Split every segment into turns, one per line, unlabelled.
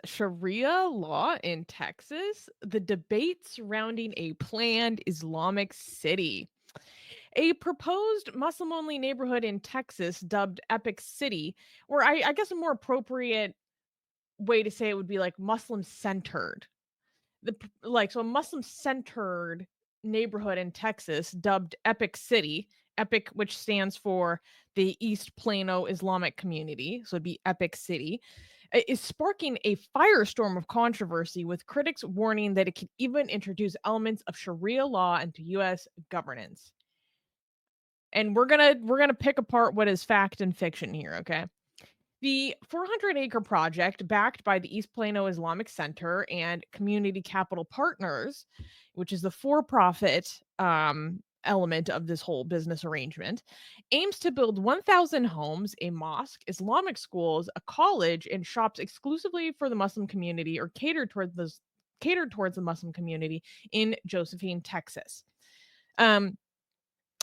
Sharia law in Texas, the debate surrounding a planned Islamic city. A proposed Muslim only neighborhood in Texas dubbed Epic City, or I guess a more appropriate way to say it would be like Muslim centered. So a Muslim centered neighborhood in Texas dubbed Epic City, Epic, which stands for the East Plano Islamic Community, so it'd be Epic City, is sparking a firestorm of controversy, with critics warning that it could even introduce elements of Sharia law into U.S. governance. And we're gonna pick apart what is fact and fiction here, okay? The 400-acre project, backed by the East Plano Islamic Center and Community Capital Partners, which is the for-profit element of this whole business arrangement, aims to build 1,000 homes, a mosque, Islamic schools, a college, and shops exclusively for the Muslim community, or catered towards the Muslim community in Josephine, Texas. Um,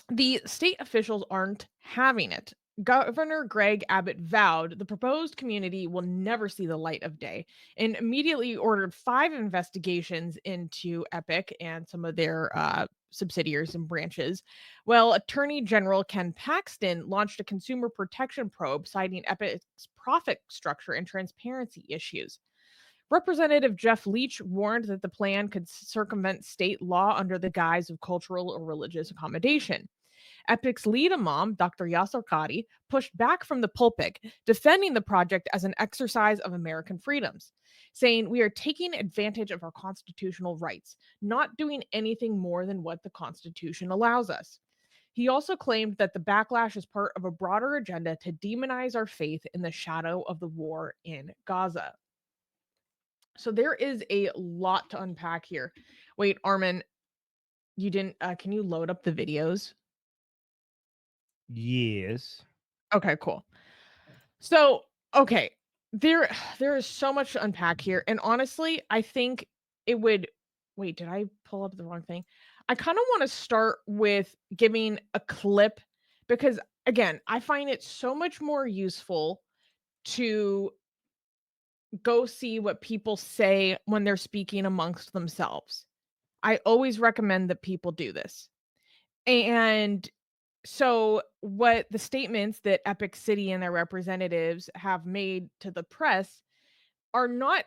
the state officials aren't having it. Governor Greg Abbott vowed the proposed community will never see the light of day, and immediately ordered 5 investigations into Epic and some of their subsidiaries and branches. Well, Attorney General Ken Paxton launched a consumer protection probe, citing Epic's profit structure and transparency issues. Representative Jeff Leach warned that the plan could circumvent state law under the guise of cultural or religious accommodation. Epic's lead imam, Dr. Yasir Qadhi, pushed back from the pulpit, defending the project as an exercise of American freedoms, saying, "We are taking advantage of our constitutional rights, not doing anything more than what the Constitution allows us." He also claimed that the backlash is part of a broader agenda to demonize our faith in the shadow of the war in Gaza. So there is a lot to unpack here. Wait, Armin, you didn't can you load up the videos?
Yes.
Okay, cool. So, okay, there there is so much to unpack here, and honestly, I think it would wait, did I pull up the wrong thing? I kind of want to start with giving a clip because again, I find it so much more useful to go see what people say when they're speaking amongst themselves. I always recommend that people do this. And so, what the statements that Epic City and their representatives have made to the press are not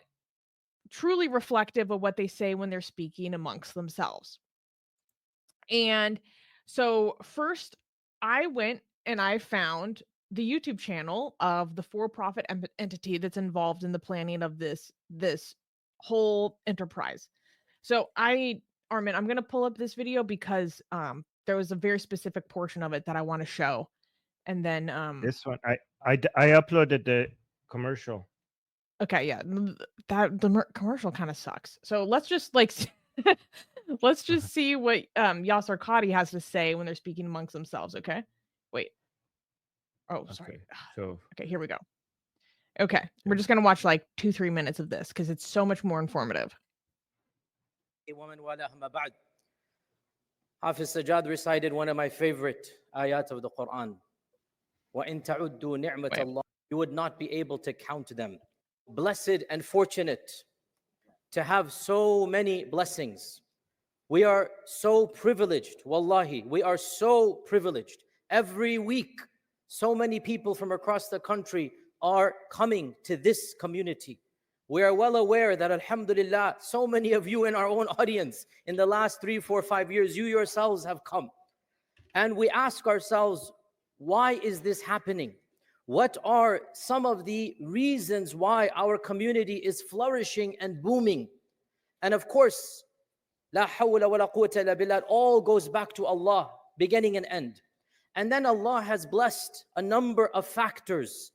truly reflective of what they say when they're speaking amongst themselves. And so, first, I went and I found the YouTube channel of the for-profit entity that's involved in the planning of this whole enterprise. So, Armin, I'm gonna pull up this video because there was a very specific portion of it that I want to show, and then
This one, I uploaded the commercial.
okay, yeah, that the commercial kind of sucks. So let's just like let's just see what Yasir Qadhi has to say when they're speaking amongst themselves. Okay, wait. Oh, sorry.
Okay, so
Okay, here we go. Okay, we're just gonna watch like 2-3 minutes of this because it's so much more informative.
ومن والاه ما بعد. Hafiz Sajjad recited one of my favorite ayat of the Quran. وَإِن تَعُدُّوا نِعْمَةَ
Wait.
اللَّهِ. You would not be able to count them. Blessed and fortunate to have so many blessings. We are so privileged. Wallahi, we are so privileged. Every week, so many people from across the country are coming to this community. We are well aware that, alhamdulillah, so many of you in our own audience in the last 3, 4, 5 years, you yourselves have come. And we ask ourselves, why is this happening? What are some of the reasons why our community is flourishing and booming? And of course, la hawla wa la quwwata illa billah, all goes back to Allah, beginning and end. And then Allah has blessed a number of factors.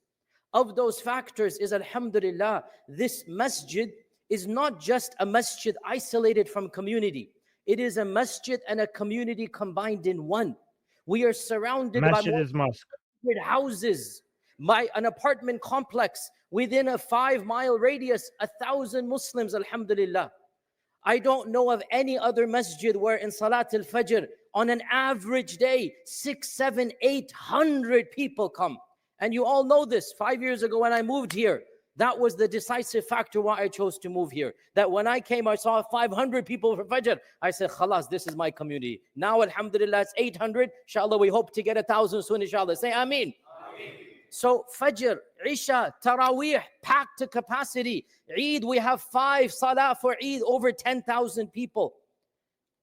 Of those factors is, alhamdulillah, this masjid is not just a masjid isolated from community. It is a masjid and a community combined in one. We are surrounded by
masjid
more
is mosque.
than 100 houses, an apartment complex within a 5-mile radius, 1,000 Muslims, alhamdulillah. I don't know of any other masjid where in Salat al-Fajr, on an average day, 6, 7, 800 people come. And you all know this. 5 years ago when I moved here, That was the decisive factor why I chose to move here. That when I came, I saw 500 people for Fajr. I said, khalas, this is my community. Now, alhamdulillah, it's 800. Inshallah, we hope to get 1,000 soon, inshallah. Say Ameen. So Fajr, Isha, Taraweeh, packed to capacity. Eid, we have 5 Salah for Eid, over 10,000 people.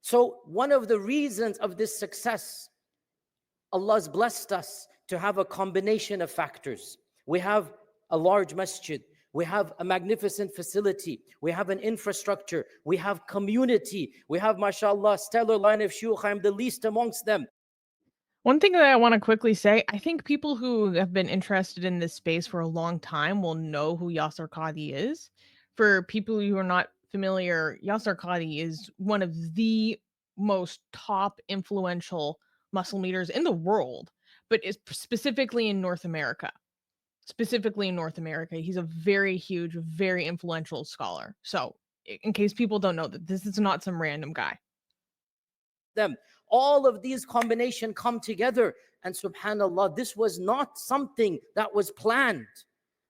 So one of the reasons of this success, Allah's blessed us to have a combination of factors. We have a large masjid. We have a magnificent facility. We have an infrastructure. We have community. We have, mashallah, stellar line of shuyukh. I'm the least amongst them.
One thing that I want to quickly say, I think people who have been interested in this space for a long time will know who Yasir Qadhi is. For people who are not familiar, Yasir Qadhi is one of the most top influential Muslim leaders in the world, but is specifically in North America. Specifically in North America, he's a very huge, very influential scholar. So in case people don't know, that this is not some random guy.
Them. All of these combinations come together, and subhanallah, this was not something that was planned.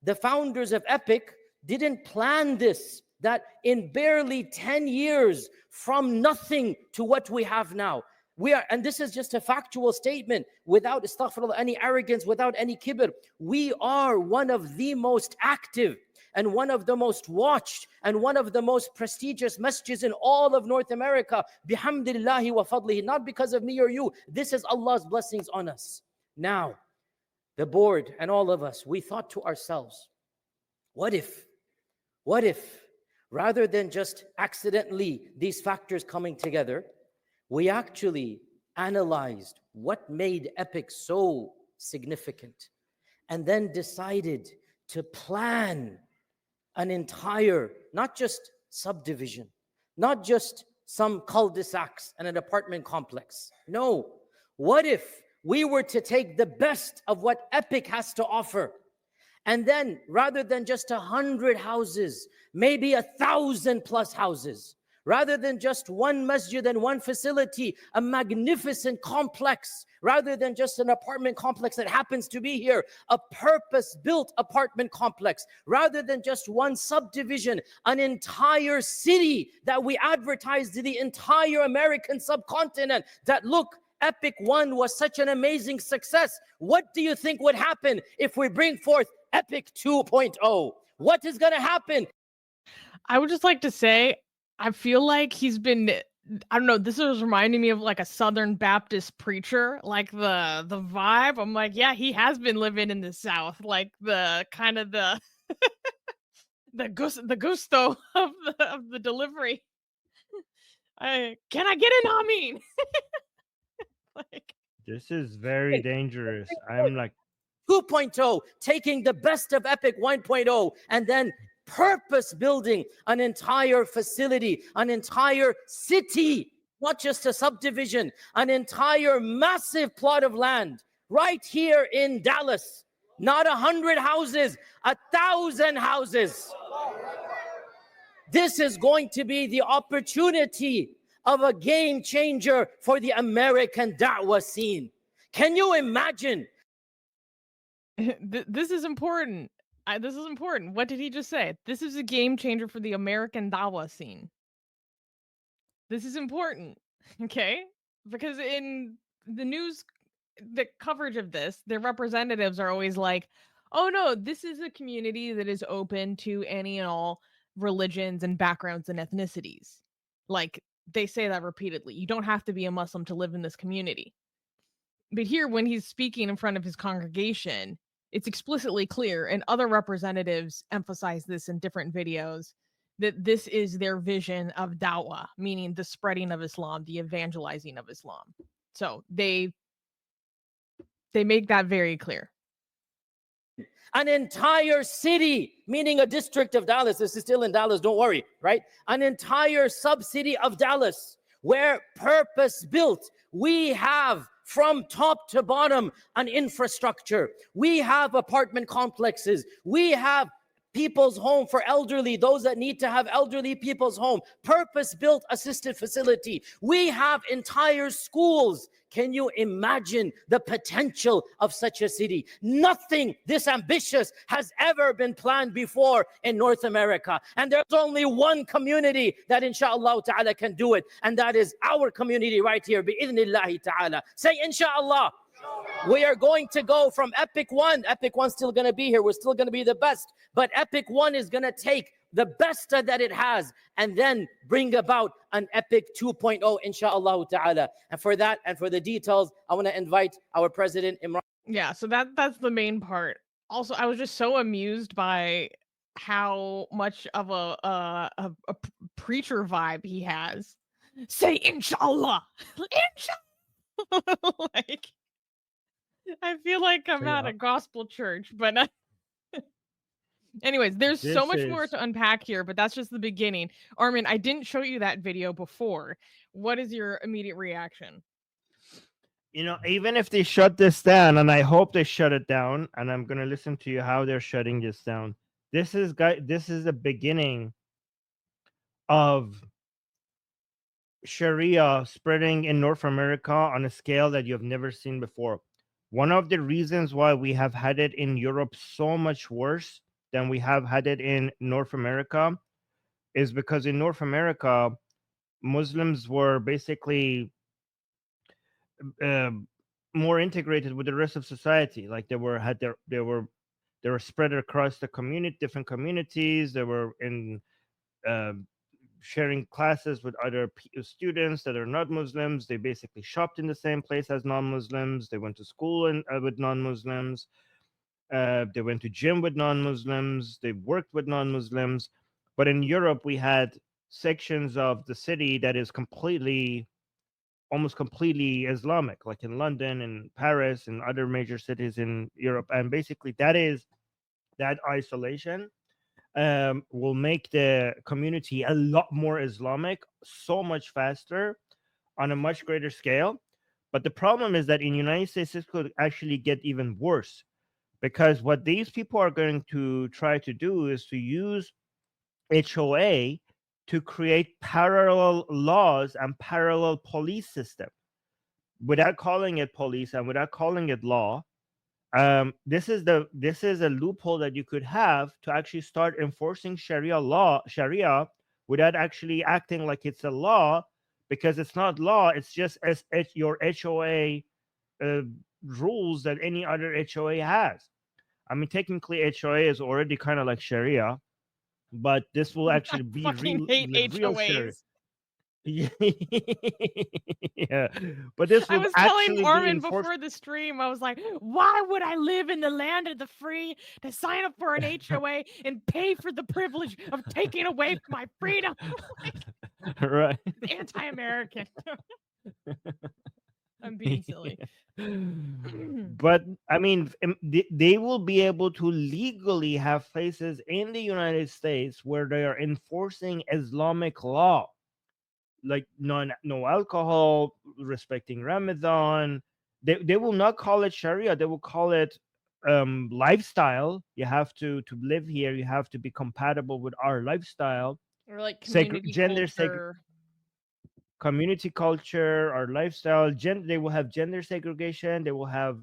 The founders of Epic didn't plan this, that in barely 10 years from nothing to what we have now. We are, and this is just a factual statement, without astaghfirullah, any arrogance, without any kibr. We are one of the most active and one of the most watched and one of the most prestigious masjids in all of North America. Bihamdillahi wa fadlihi, not because of me or you. This is Allah's blessings on us. Now, the board and all of us, we thought to ourselves, what if, rather than just accidentally these factors coming together, we actually analyzed what made Epic so significant and then decided to plan an entire, not just subdivision, not just some cul-de-sacs and an apartment complex. No, what if we were to take the best of what Epic has to offer, and then rather than just 100 houses, maybe 1,000+ houses, rather than just one masjid and one facility, a magnificent complex, rather than just an apartment complex that happens to be here, a purpose-built apartment complex, rather than just one subdivision, an entire city that we advertise to the entire American subcontinent, that look, Epic 1 was such an amazing success. What do you think would happen if we bring forth Epic 2.0? What is going to happen?
I would just like to say, I feel like he's been, I don't know, this is reminding me of like a Southern Baptist preacher, like the vibe. I'm like, yeah, he has been living in the South, like the kind of the the gusto of the delivery. Can I get an Amin? Like,
This is very dangerous. I'm like
2.0, taking the best of Epic 1.0 and then purpose building an entire facility, an entire city, not just a subdivision, an entire massive plot of land right here in Dallas. Not 100 houses, 1,000 houses. This is going to be the opportunity of a game changer for the American da'wah scene. Can you imagine?
this is important. This is important. What did he just say? This is a game changer for the American da'wah scene. This is important, okay? Because in the news, the coverage of this, their representatives are always like, oh no, this is a community that is open to any and all religions and backgrounds and ethnicities. Like, they say that repeatedly. You don't have to be a Muslim to live in this community. But here, when he's speaking in front of his congregation, it's explicitly clear, and other representatives emphasize this in different videos, that this is their vision of da'wah, meaning the spreading of Islam, the evangelizing of Islam. So they make that very clear.
An entire city, meaning a district of Dallas. This is still in Dallas, don't worry, right? An entire sub-city of Dallas, where purpose built. We have from top to bottom an infrastructure. We have apartment complexes. We have people's home for elderly, those that need to have elderly people's home, purpose-built assisted facility. We have entire schools. Can you imagine the potential of such a city? Nothing this ambitious has ever been planned before in North America. And there's only one community that inshallah ta'ala can do it. And that is our community right here, bi'idhnillahi ta'ala. Say inshallah. We are going to go from Epic 1. Epic 1's still going to be here. We're still going to be the best. But Epic 1 is going to take the best that it has and then bring about an Epic 2.0, inshallah ta'ala. And for that and for the details, I want to invite our president, Imran.
Yeah, so that's the main part. Also, I was just so amused by how much of a preacher vibe he has. Say inshallah. Inshallah. Like, I feel like I'm at a gospel church, but anyways, there's so much more to unpack here, but that's just the beginning. Armin, I didn't show you that video before. What is your immediate reaction?
You know, even if they shut this down, and I hope they shut it down, and I'm gonna listen to you how they're shutting this down. This is the beginning of Sharia spreading in North America on a scale that you have never seen before. One of the reasons why we have had it in Europe so much worse than we have had it in North America is because in North America, Muslims were basically more integrated with the rest of society. Like they were spread across the different communities. They were in sharing classes with other students that are not Muslims. They basically shopped in the same place as non-Muslims. They went to school with non-Muslims. They went to gym with non-Muslims. They worked with non-Muslims. But in Europe, we had sections of the city that is almost completely Islamic, like in London and Paris and other major cities in Europe. And basically that isolation will make the community a lot more Islamic, so much faster, on a much greater scale. But the problem is that in the United States, this could actually get even worse, because what these people are going to try to do is to use HOA to create parallel laws and parallel police system without calling it police and without calling it law. This is a loophole that you could have to actually start enforcing Sharia without actually acting like it's a law, because it's not law. It's just as your HOA rules that any other HOA has. I mean, technically HOA is already kind of like Sharia, but this will actually be real Sharia. Yeah, but this
I
would
was
actually
telling
be
Armin
enforced.
before the stream, I was like, why would I live in the land of the free to sign up for an HOA and pay for the privilege of taking away my freedom?
Right.
Anti-American. I'm being silly.
But I mean, they will be able to legally have places in the United States where they are enforcing Islamic law, like no alcohol, respecting Ramadan. They will not call it Sharia. They will call it lifestyle. You have to live here. You have to be compatible with our lifestyle.
Or like community culture.
Community culture, our lifestyle. They will have gender segregation. They will have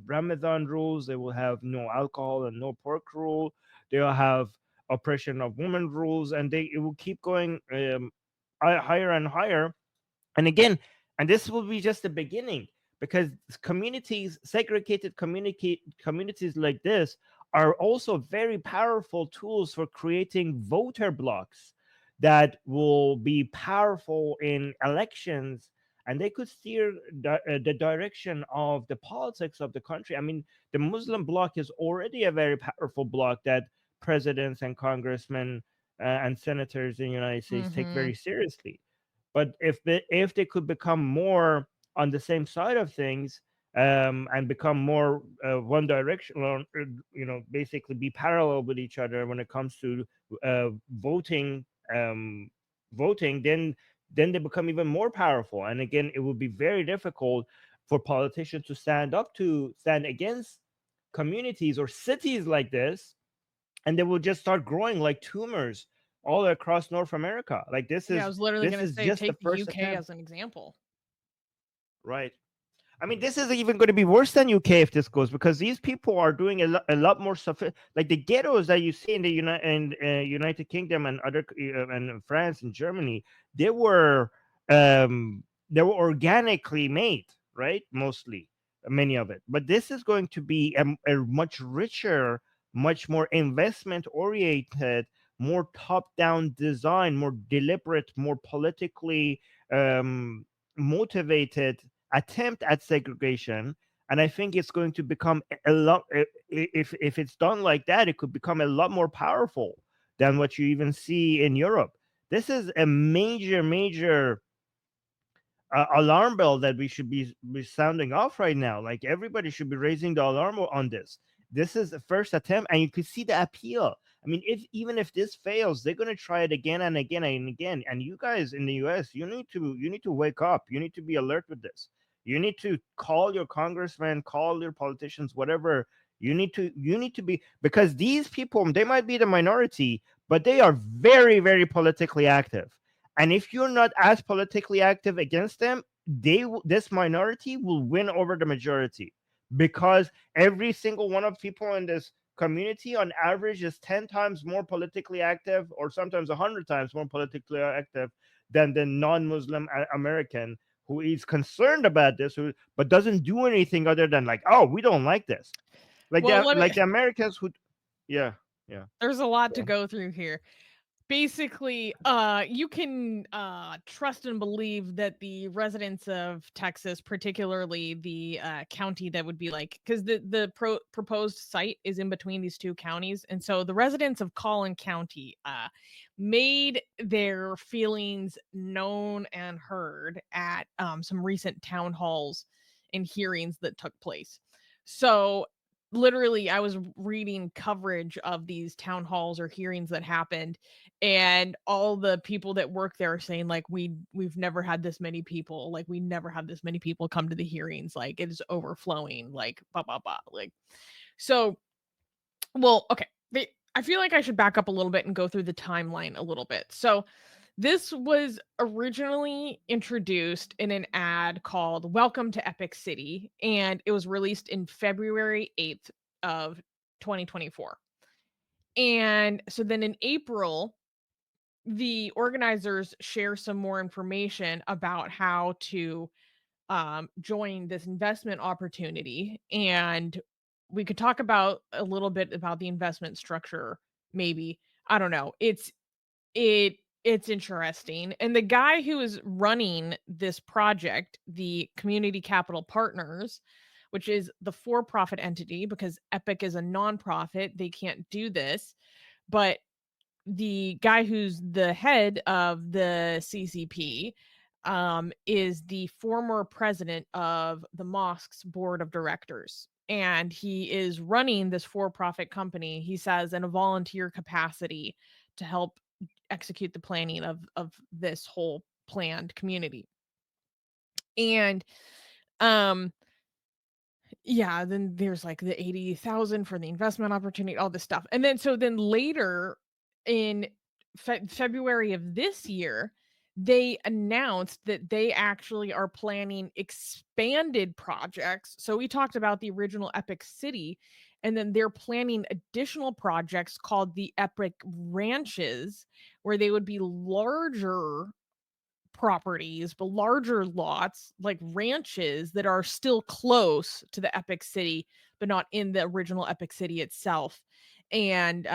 Ramadan rules. They will have no alcohol and no pork rule. They will have oppression of women rules, and it will keep going higher and higher. And again, and this will be just the beginning, because segregated communities like this are also very powerful tools for creating voter blocks that will be powerful in elections, and they could steer the direction of the politics of the country. I mean, the Muslim bloc is already a very powerful bloc that presidents and congressmen and senators in the United States take very seriously. But if they could become more on the same side of things, and become more one direction, basically be parallel with each other when it comes to voting, then they become even more powerful. And again, it would be very difficult for politicians to stand against communities or cities like this and they will just start growing like tumors all across North America. Like this
Yeah, I
is
was literally
this
going to
is
say
just the
take the
first
UK
attempt,
as an example.
right? I mean, this is even going to be worse than UK if this goes, because these people are doing a lot more stuff. Like the ghettos that you see in the United Kingdom and other and France and Germany, they were organically made, right? Mostly, many of it. But this is going to be a much richer, much more investment oriented, more top down design, more deliberate, more politically motivated attempt at segregation. And I think it's going to become a lot, if it's done like that, it could become a lot more powerful than what you even see in Europe. This is a major alarm bell that we should be sounding off right now. Like everybody should be raising the alarm on this. This is the first attempt, and you could see the appeal. I mean, even if this fails, they're going to try it again and again and again. And you guys in the US, you need to wake up. You need to be alert with this. You need to call your congressman, call your politicians, whatever. You need to be, because these people, they might be the minority, but they are very politically active. And if you're not as politically active against them, this minority will win over the majority, because every single one of people in this community on average is 10 times more politically active, or sometimes 100 times more politically active than the non-Muslim American, who is concerned about this, but doesn't do anything other than like, oh, we don't like this. Like
Well,
the Americans who, yeah, yeah.
there's a lot to
Yeah.
go through here. Basically, you can trust and believe that the residents of Texas, particularly the county that would be like, because the proposed site is in between these two counties, and so the residents of Collin County made their feelings known and heard at some recent town halls and hearings that took place. So literally, I was reading coverage of these town halls or hearings that happened, and all the people that work there are saying like, we've never had this many people, like we never had this many people come to the hearings, like it is overflowing, like blah blah blah. Like, so, well, okay, I feel like I should back up a little bit and go through the timeline a little bit. So this was originally introduced in an ad called Welcome to Epic City, and it was released in February 8th of 2024. And so then in April, the organizers share some more information about how to join this investment opportunity. And we could talk about a little bit about the investment structure, maybe. I don't know. It's interesting. And the guy who is running this project, the Community Capital Partners, which is the for-profit entity, because Epic is a nonprofit, they can't do this. But the guy who's the head of the CCP is the former president of the mosque's board of directors. And he is running this for-profit company, he says, in a volunteer capacity to help execute the planning of this whole planned community. And um yeah, then there's like the 80,000 for the investment opportunity, all this stuff. And then so then later in February of this year, they announced that they actually are planning expanded projects. So we talked about the original Epic City, and then they're planning additional projects called the Epic Ranches, where they would be larger properties, but larger lots, like ranches that are still close to the Epic City, but not in the original Epic City itself. And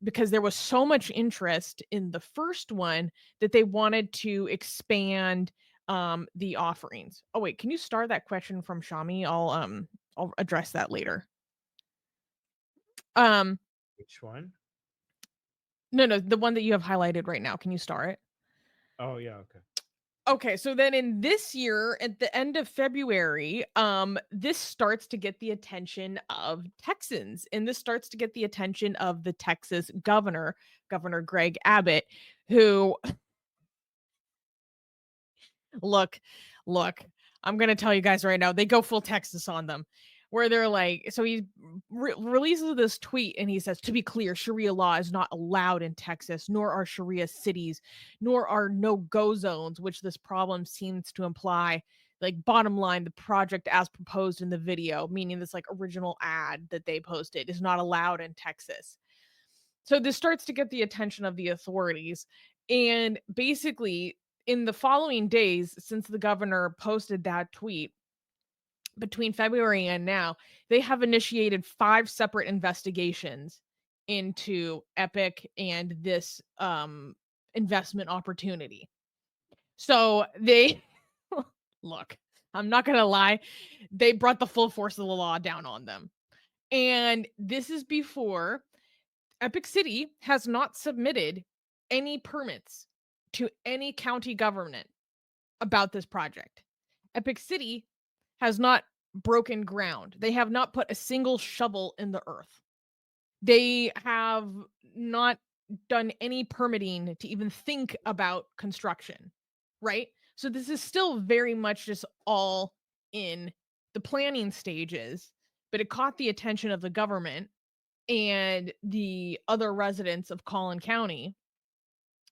because there was so much interest in the first one that they wanted to expand the offerings. Oh wait, can you start that question from Shami? I'll address that later. Um
Which one?
no, the one that you have highlighted right now. Can you start it?
Oh yeah, okay.
Okay, so then in this year, at the end of February, this starts to get the attention of Texans, and this starts to get the attention of the Texas governor, Governor Greg Abbott, who look, I'm gonna tell you guys right now, they go full Texas on them. where they're like, so he releases this tweet and he says, to be clear, Sharia law is not allowed in Texas, nor are Sharia cities, nor are no-go zones, which this problem seems to imply. Like, bottom line, the project as proposed in the video, meaning this like original ad that they posted, is not allowed in Texas. So this starts to get the attention of the authorities. And basically, in the following days, since the governor posted that tweet, between February and now, they have initiated 5 separate investigations into Epic and this investment opportunity. So they look, I'm not going to lie, they brought the full force of the law down on them. And this is before Epic City has not submitted any permits to any county government about this project. Epic City has not broken ground. They have not put a single shovel in the earth. They have not done any permitting to even think about construction, right? So this is still very much just all in the planning stages, but it caught the attention of the government and the other residents of Collin County,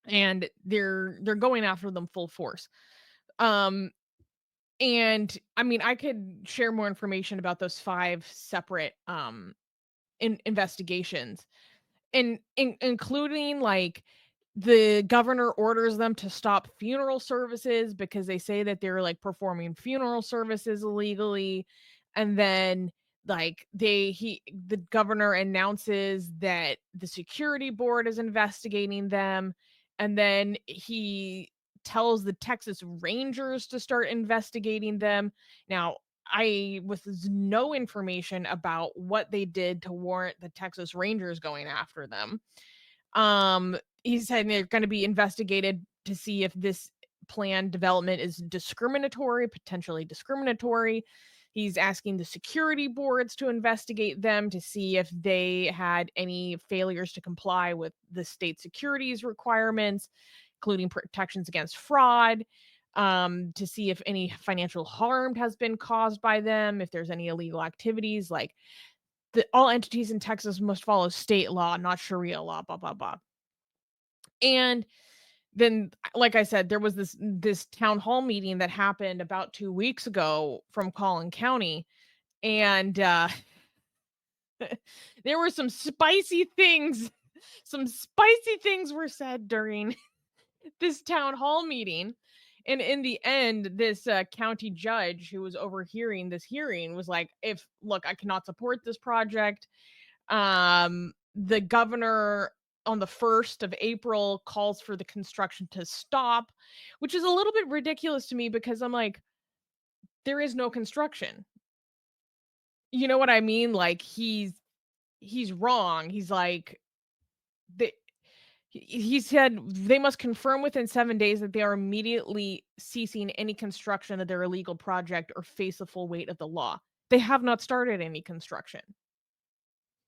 and they're going after them full force. And I mean, I could share more information about those 5 separate investigations, and including like the governor orders them to stop funeral services because they say that they're like performing funeral services illegally. And then like the governor announces that the security board is investigating them, and then he tells the Texas Rangers to start investigating them. Now, with no information about what they did to warrant the Texas Rangers going after them. He said they're going to be investigated to see if this planned development is discriminatory, potentially discriminatory. He's asking the security boards to investigate them to see if they had any failures to comply with the state securities requirements, including protections against fraud, to see if any financial harm has been caused by them, if there's any illegal activities. Like, all entities in Texas must follow state law, not Sharia law, blah, blah, blah. And then, like I said, there was this town hall meeting that happened about 2 weeks ago from Collin County. And there were some spicy things were said during this town hall meeting. And in the end, this county judge who was overhearing this hearing was like, look, I cannot support this project. The governor on the 1st of April calls for the construction to stop, which is a little bit ridiculous to me because I'm like, there is no construction. You know what I mean? Like, he's wrong. He's like, he said they must confirm within 7 days that they are immediately ceasing any construction of their illegal project or face the full weight of the law. They have not started any construction.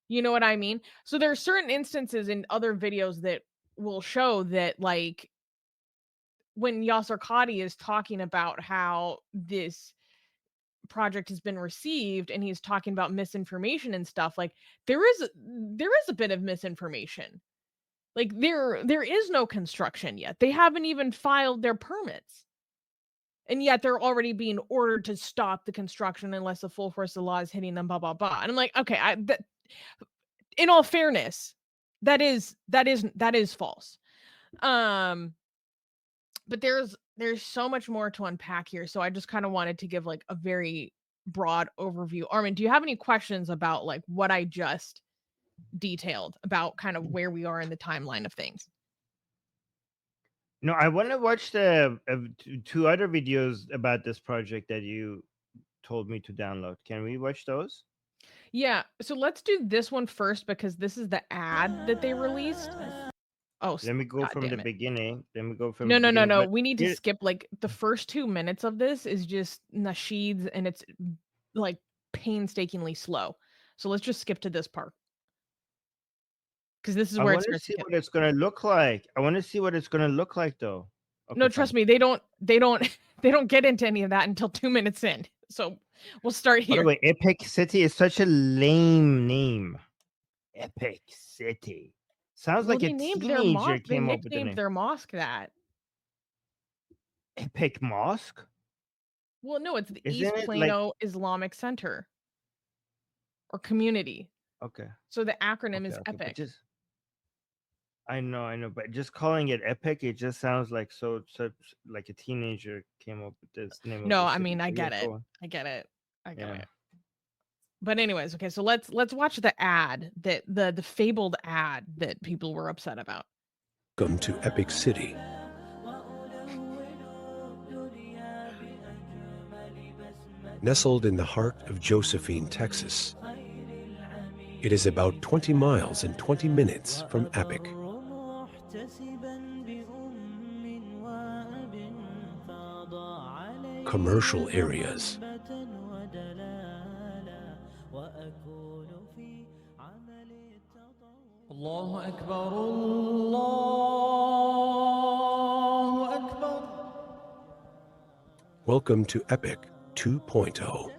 You know what I mean? So there are certain instances in other videos that will show that, like, when Yasir Qadhi is talking about how this project has been received and he's talking about misinformation and stuff, like, there is a bit of misinformation. Like, there is no construction yet. They haven't even filed their permits. And yet they're already being ordered to stop the construction unless the full force of the law is hitting them, blah, blah, blah. And I'm like, okay, in all fairness, that is false. But there's so much more to unpack here. So I just kind of wanted to give like a very broad overview. Armin, do you have any questions about like what I just detailed about kind of where we are in the timeline of things?
No, I want to watch the 2 other videos about this project that you told me to download. Can we watch those?
Yeah, so let's do this one first because this is the ad that they released. Oh,
let me go
God
from the
damn it.
beginning. Let me go from
No,
the
no, no,
beginning.
no.
But
We need to
here-
skip like the first 2 minutes of this is just nasheeds and it's like painstakingly slow. So let's just skip to this part. Because this is
I
where it
want to
starts to
see
get.
what it's going to look like. I want to see what it's going to look like, though. Okay,
No, trust me, they don't they don't get into any of that until 2 minutes in. So we'll start
By the
here.
way, Epic City is such a lame name. Epic City sounds
Well,
like a
they named their
teenager
mosque. They
came up with the
nicknamed
name.
their mosque that.
Epic Mosque,
Well, no, it's the
isn't
East
it? Like,
Plano Islamic Center or community.
okay,
So the acronym is
but
EPIC.
just I know, but just calling it Epic, it just sounds like such like a teenager came up with this name of
No,
the
I
city.
mean, I
But yeah,
get it.
go on.
I get it. I get
Yeah.
it. But anyways, okay, so let's watch the ad that the fabled ad that people were upset about.
Welcome to Epic City. Nestled in the heart of Josephine, Texas. It is about 20 miles and 20 minutes from Epic. Commercial areas.
Allahu Akbar, Allahu Akbar.
Welcome to Epic 2.0.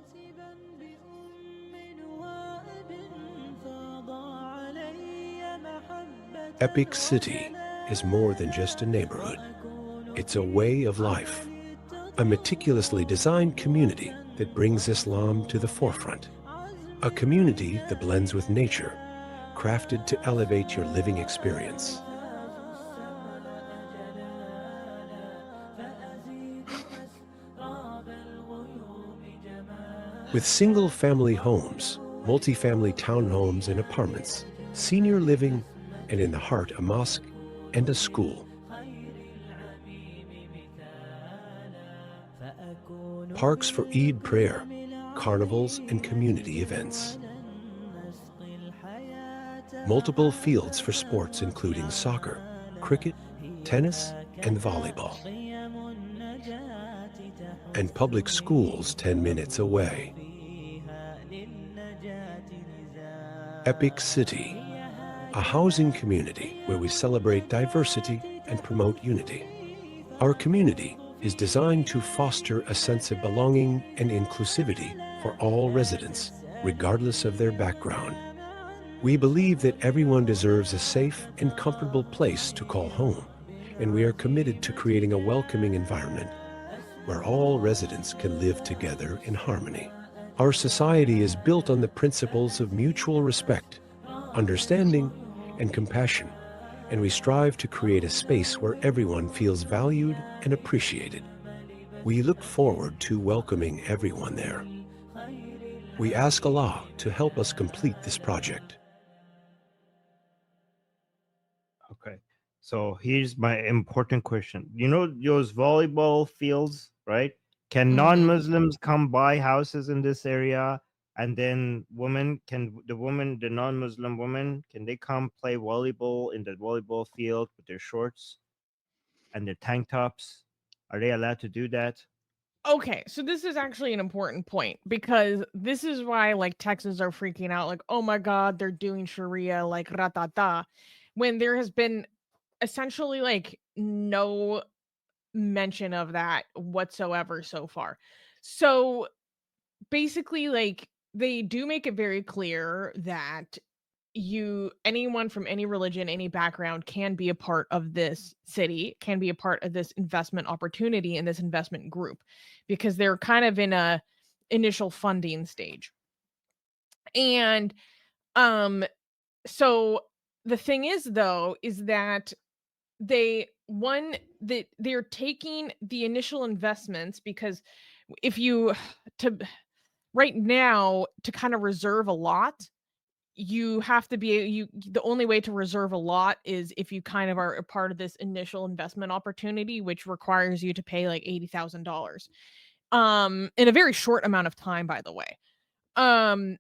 Epic City is more than just a neighborhood. It's a way of life, a meticulously designed community that brings Islam to the forefront, a community that blends with nature, crafted to elevate your living experience. With single-family homes, multi-family townhomes and apartments, senior living, and in the heart a mosque and a school. Parks for Eid prayer, carnivals and community events. Multiple fields for sports including soccer, cricket, tennis, and volleyball. And public schools 10 minutes away. Epic City, a housing community where we celebrate diversity and promote unity. Our community is designed to foster a sense of belonging and inclusivity for all residents, regardless of their background. We believe that everyone deserves a safe and comfortable place to call home, and we are committed to creating a welcoming environment where all residents can live together in harmony. Our society is built on the principles of mutual respect, understanding, and compassion, and we strive to create a space where everyone feels valued and appreciated. We look forward to welcoming everyone there. We ask Allah to help us complete this project.
Okay. So here's my important question. You know those volleyball fields, right? Can
Mhm.
non-Muslims come buy houses in this area? And then the non-Muslim women, can they come play volleyball in the volleyball field with their shorts and their tank tops? Are they allowed to do that?
Okay, so this is actually an important point because this is why like Texans are freaking out, like, oh my god, they're doing Sharia like ratata, when there has been essentially like no mention of that whatsoever so far. So basically, like they do make it very clear that anyone from any religion, any background can be a part of this city, can be a part of this investment opportunity in this investment group because they're kind of in a initial funding stage. And um so the thing is though is that they're taking the initial investments because if you to right now to kind of reserve a lot you have to be the only way to reserve a lot is if you kind of are a part of this initial investment opportunity, which requires you to pay like $80,000 in a very short amount of time, by the way. Um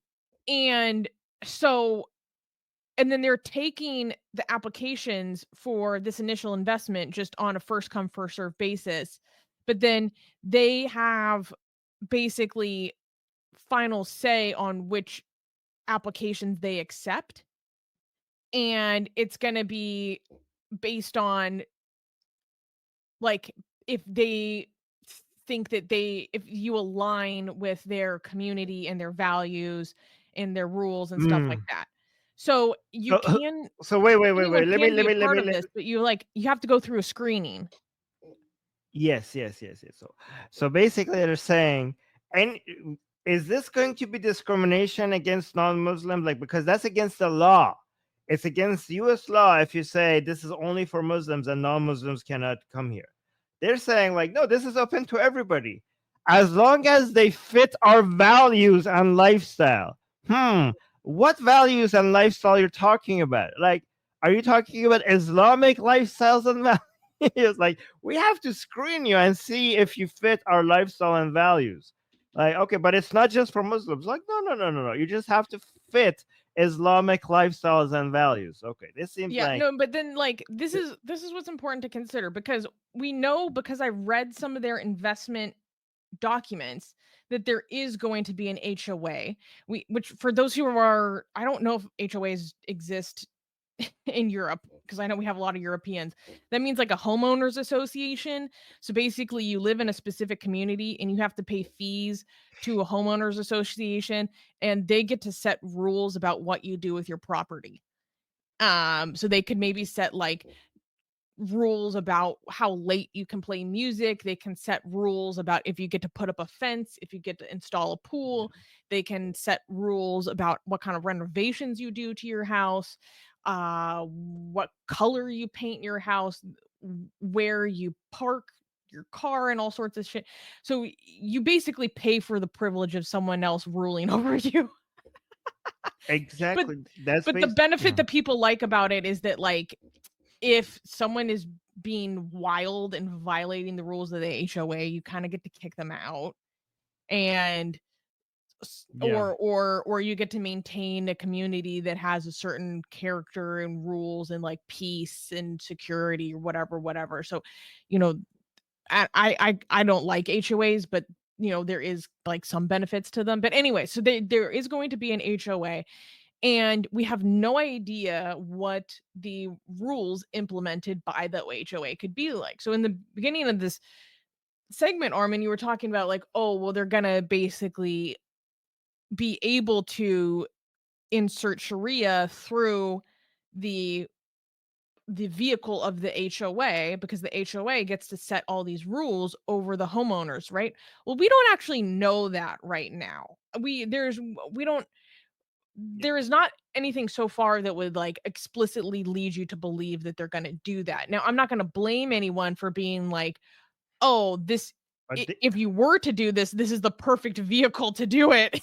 and so and then they're taking the applications for this initial investment just on a first come first serve basis, but then they have basically final say on which applications they accept, and it's going to be based on like if they think that if you align with their community and their values and their rules and stuff like that. So you
So,
can
so wait.
anyone
Let
can be a
me
part of this, but you have to go through a screening.
Yes. So basically, they're saying, and is this going to be discrimination against non-Muslims? Like, because that's against the law. It's against U.S. law if you say this is only for Muslims and non-Muslims cannot come here. They're saying, like, no, this is open to everybody, as long as they fit our values and lifestyle. What values and lifestyle you're talking about? Like, are you talking about Islamic lifestyles and values? It's like, we have to screen you and see if you fit our lifestyle and values. Like, okay, but it's not just for Muslims. Like, no. You just have to fit Islamic lifestyles and values. Okay, this seems like
no, but then like this is what's important to consider, because we know, because I read some of their investment documents, that there is going to be an HOA. Which for those who are, I don't know if HOAs exist in Europe, because I know we have a lot of Europeans. That means like a homeowners association. So basically you live in a specific community and you have to pay fees to a homeowners association, and they get to set rules about what you do with your property. So they could maybe set like rules about how late you can play music. They can set rules about if you get to put up a fence, if you get to install a pool. They can set rules about what kind of renovations you do to your house, what color you paint your house, where you park your car, and all sorts of shit. So you basically pay for the privilege of someone else ruling over you.
exactly that's
But the benefit
yeah.
that people like about it is that, like, if someone is being wild and violating the rules of the HOA, you kind of get to kick them out, and
Yeah.
or you get to maintain a community that has a certain character and rules and like peace and security or whatever. So, you know, I don't like HOAs, but there is like some benefits to them. But anyway, so there is going to be an HOA. And we have no idea what the rules implemented by the HOA could be like. So in the beginning of this segment, Armin, you were talking about like, oh, well, they're gonna basically be able to insert Sharia through the vehicle of the HOA, because the HOA gets to set all these rules over the homeowners, right? Well, we don't actually know that right now. There is not anything so far that would like explicitly lead you to believe that they're going to do that. Now, I'm not going to blame anyone for being like, oh, if you were to do this, this is the perfect vehicle to do it.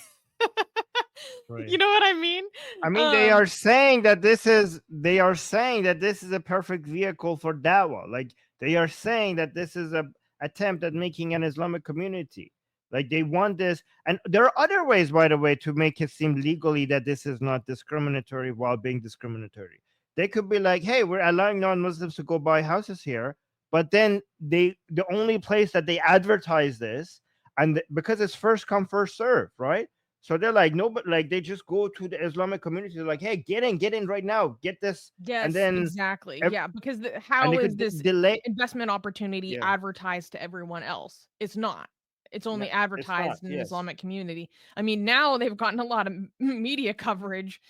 Right.
You know what I mean?
I mean, they are saying that this is a perfect vehicle for dawah. Like, they are saying that this is a attempt at making an Islamic community. Like, they want this, and there are other ways, by the way, to make it seem legally that this is not discriminatory while being discriminatory. They could be like, hey, we're allowing non-Muslims to go buy houses here, but then the only place that they advertise this, and because it's first come first serve, right? So they're like, no, but like they just go to the Islamic community, like, hey, get in right now, get this,
Yes,
and then
exactly. Yeah, because
and
how
they
is
could
this
delay.
investment opportunity
Yeah,
advertised to everyone else? It's not. It's
no,
only
it's not.
advertised in the
Yes,
Islamic community. I mean, now they've gotten a lot of media coverage.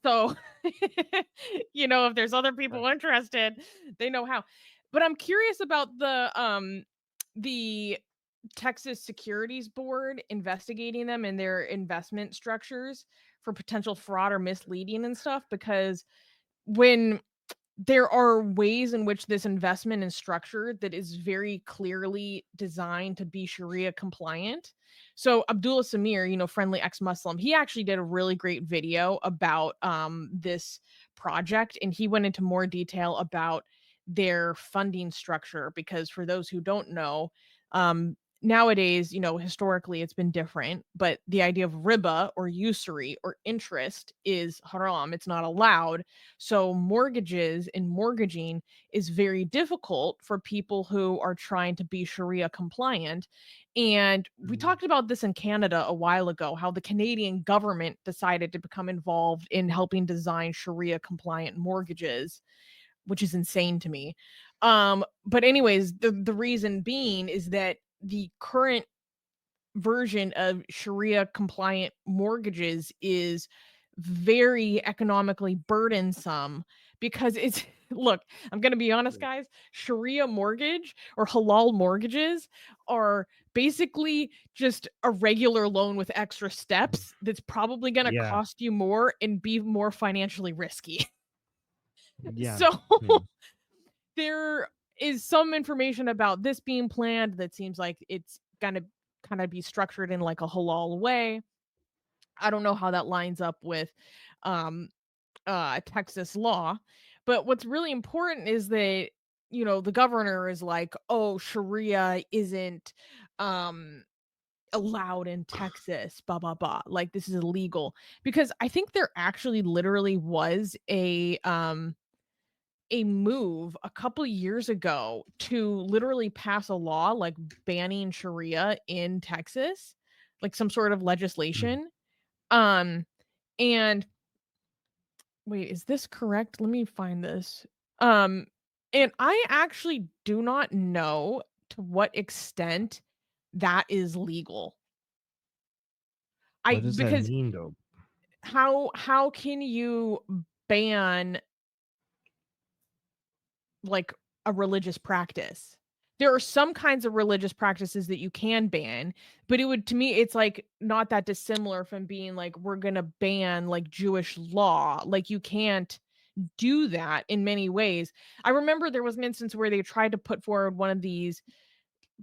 So, if there's other people
right.
interested, they know how. But I'm curious about the Texas Securities Board investigating them and their investment structures for potential fraud or misleading and stuff, because when there are ways in which this investment is structured that is very clearly designed to be Sharia compliant. So Abdullah Samir, friendly ex-Muslim, he actually did a really great video about this project, and he went into more detail about their funding structure, because for those who don't know, nowadays, historically it's been different, but the idea of riba or usury or interest is haram. It's not allowed. So mortgages and mortgaging is very difficult for people who are trying to be Sharia compliant. And we talked about this in Canada a while ago, how the Canadian government decided to become involved in helping design Sharia compliant mortgages, which is insane to me. But anyways, the reason being is that the current version of Sharia compliant mortgages is very economically burdensome because it's look, I'm going to be honest, guys. Sharia mortgage or halal mortgages are basically just a regular loan with extra steps that's probably going to
Yeah.
cost you more and be more financially risky.
Yeah.
So
Hmm.
there is some information about this being planned that seems like it's going to kind of be structured in like a halal way. I don't know how that lines up with um Texas law, but what's really important is that the governor is like, "Oh, Sharia isn't um allowed in Texas, blah blah blah. Like this is illegal." Because I think there actually literally was a move a couple years ago to literally pass a law like banning Sharia in Texas, like some sort of legislation. Um, and wait, is this correct? Let me find this. Um, and I actually do not know to what extent that is legal. I
What does that
because
mean, though?
how can you ban like a religious practice? There are some kinds of religious practices that you can ban, but it would to me it's like not that dissimilar from being like we're going to ban like Jewish law. Like you can't do that in many ways. I remember there was an instance where they tried to put forward one of these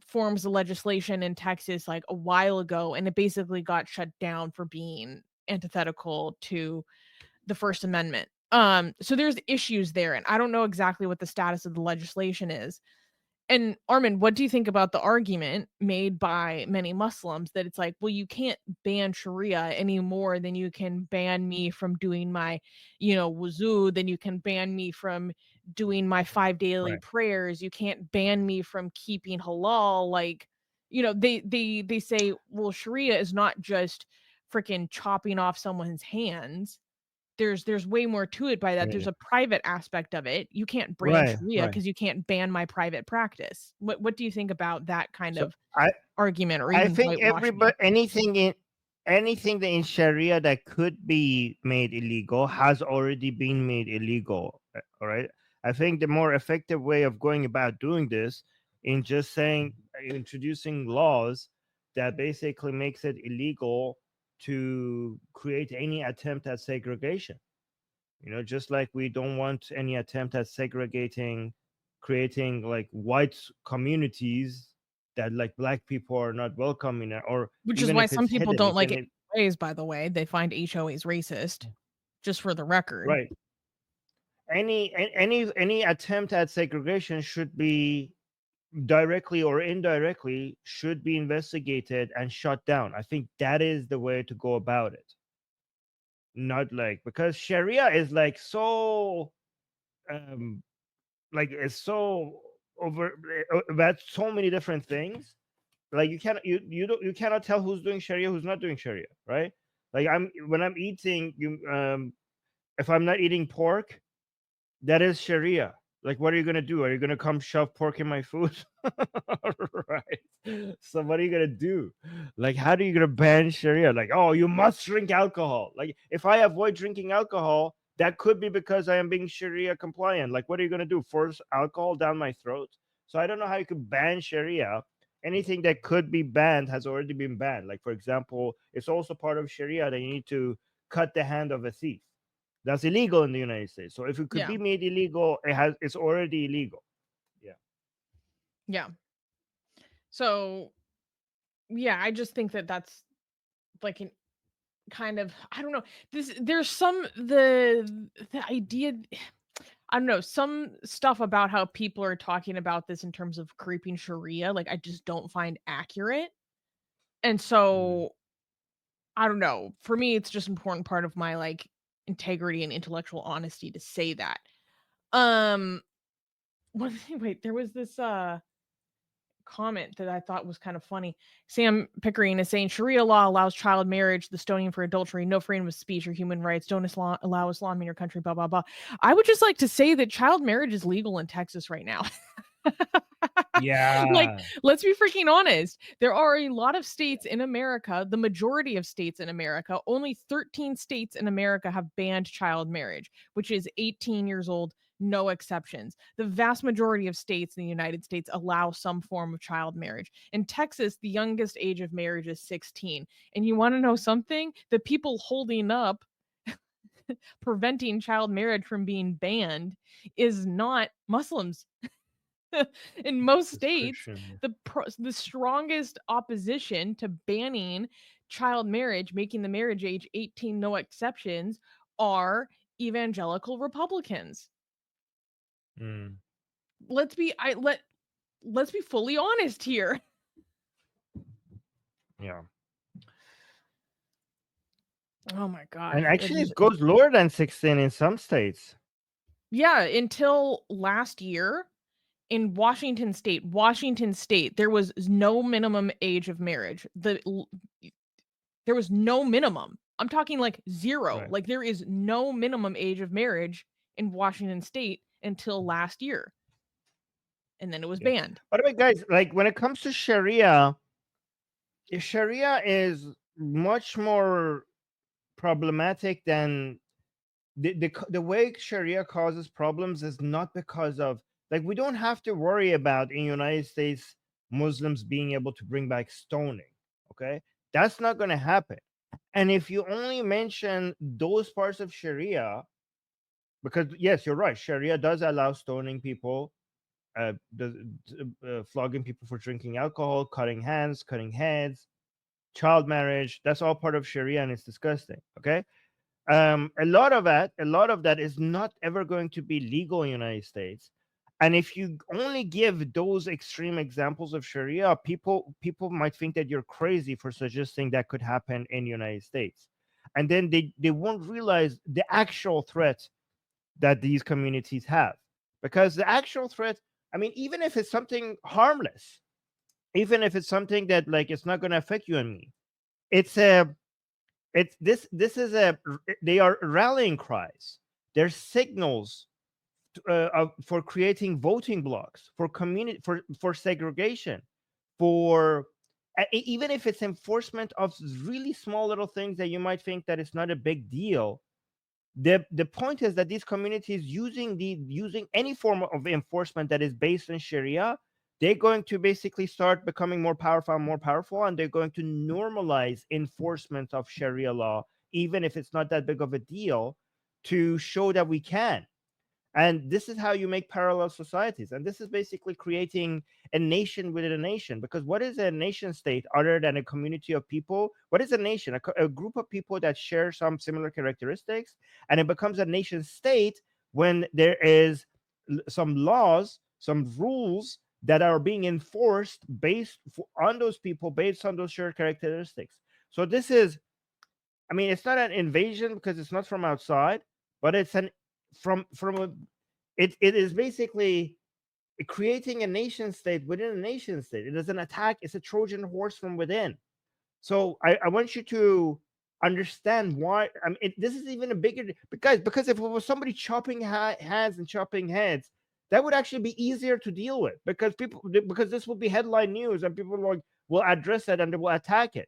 forms of legislation in Texas like a while ago and it basically got shut down for being antithetical to the First Amendment. So there's issues there and I don't know exactly what the status of the legislation is. And Armin, what do you think about the argument made by many Muslims that it's like, well, you can't ban Sharia any more than you can ban me from doing my, wuzu, then you can ban me from doing my 5 daily
Right.
prayers. You can't ban me from keeping halal. Like, they say, well, Sharia is not just freaking chopping off someone's hands. There's way more to it by that. There's
Right.
a private aspect of it. You can't brand
Right.
Sharia
Right.
because you can't ban my private practice. What do you think about that kind
So
of
I
argument or
I
even
think
whitewashing it?
anything that in Sharia that could be made illegal has already been made illegal. All right. I think the more effective way of going about doing this in just saying introducing laws that basically makes it illegal to create any attempt at segregation. Just like we don't want any attempt at creating like white communities that like black people are not welcome in, or
Which is
even
why
if
some
it's
people
hidden,
don't
you
like
can
HOAs, by the way. They find HOAs racist, just for the record.
right. Any attempt at segregation should be directly or indirectly should be investigated and shut down. I think that is the way to go about it. Not like, because Sharia is like so um like it's so over about so many different things. Like you cannot tell who's doing Sharia, who's not doing Sharia, right? Like when I'm eating, if I'm not eating pork, that is Sharia. Like, what are you gonna do? Are you gonna come shove pork in my food? Right. So what are you gonna do? Like, how are you gonna ban Sharia? Like, oh, you must drink alcohol. Like, if I avoid drinking alcohol, that could be because I am being Sharia compliant. Like, what are you gonna do? Force alcohol down my throat? So I don't know how you could ban Sharia. Anything that could be banned has already been banned. Like, for example, it's also part of Sharia that you need to cut the hand of a thief. That's illegal in the United States. So if it could
Yeah.
be made illegal, it's already illegal. Yeah.
Yeah. So, yeah, I just think that that's like an kind of I don't know. There's some the idea I don't know, some stuff about how people are talking about this in terms of creeping Sharia, like I just don't find accurate. And
Mm.
so I don't know. For me, it's just important part of my like integrity and intellectual honesty to say that. Um wait, there was this comment that I thought was kind of funny. Sam Pickering is saying Sharia law allows child marriage, the stoning for adultery, no freedom of speech or human rights. Don't allow Islam in your country, blah, blah, blah. I would just like to say that child marriage is legal in Texas right now.
Yeah.
let's be freaking honest. There are a lot of states in America, the majority of states in America, only 13 states in America have banned child marriage, which is 18 years old, no exceptions. The vast majority of states in the United States allow some form of child marriage. In Texas, the youngest age of marriage is 16. And you want to know something? The people holding up preventing child marriage from being banned is not Muslims. In most
It's
states,
Christian.
the strongest opposition to banning child marriage, making the marriage age 18, no exceptions, are evangelical Republicans.
Mm,
Let's be let's be fully honest here.
yeah.
Oh my gosh.
And actually, it goes lower than 16 in some states.
Yeah, until last year in Washington state, there was no minimum age of marriage. There was no minimum. I'm talking like zero.
Right.
Like there is no minimum age of marriage in Washington state until last year. And then it was
Yeah.
banned.
By the way, guys, like when it comes to Sharia, Sharia is much more problematic than the way Sharia causes problems is not because of, like, we don't have to worry about in United States Muslims being able to bring back stoning. Okay, that's not going to happen. And if you only mention those parts of Sharia, because yes, you're right, Sharia does allow stoning people, does, flogging people for drinking alcohol, cutting hands, cutting heads, child marriage. That's all part of Sharia, and it's disgusting. Okay, a lot of that is not ever going to be legal in the United States. And if you only give those extreme examples of Sharia, people might think that you're crazy for suggesting that could happen in the United States. And then they won't realize the actual threat that these communities have. Because the actual threat, I mean, even if it's something harmless, even if it's something that, like, it's not going to affect you and me, it's a it's this is a they are rallying cries. They're signals for creating voting blocks, for community, for segregation, for even if it's enforcement of really small little things that you might think that it's not a big deal. The point is that these communities using any form of enforcement that is based on Sharia, they're going to basically start becoming more powerful, and they're going to normalize enforcement of Sharia law, even if it's not that big of a deal, to show that we can. And this is how you make parallel societies. And this is basically creating a nation within a nation. Because what is a nation state other than a community of people? What is a nation? A group of people that share some similar characteristics. And it becomes a nation state when there is some laws, some rules that are being enforced on those people, based on those shared characteristics. So this is, I mean, it's not an invasion because it's not from outside, but it's an from a it is basically creating a nation state within a nation state. It is an attack. It's a Trojan horse from within. So I want you to understand why. I mean, this is even a bigger, because if it was somebody chopping hands and chopping heads, that would actually be easier to deal with, because this will be headline news and people will address it and they will attack it.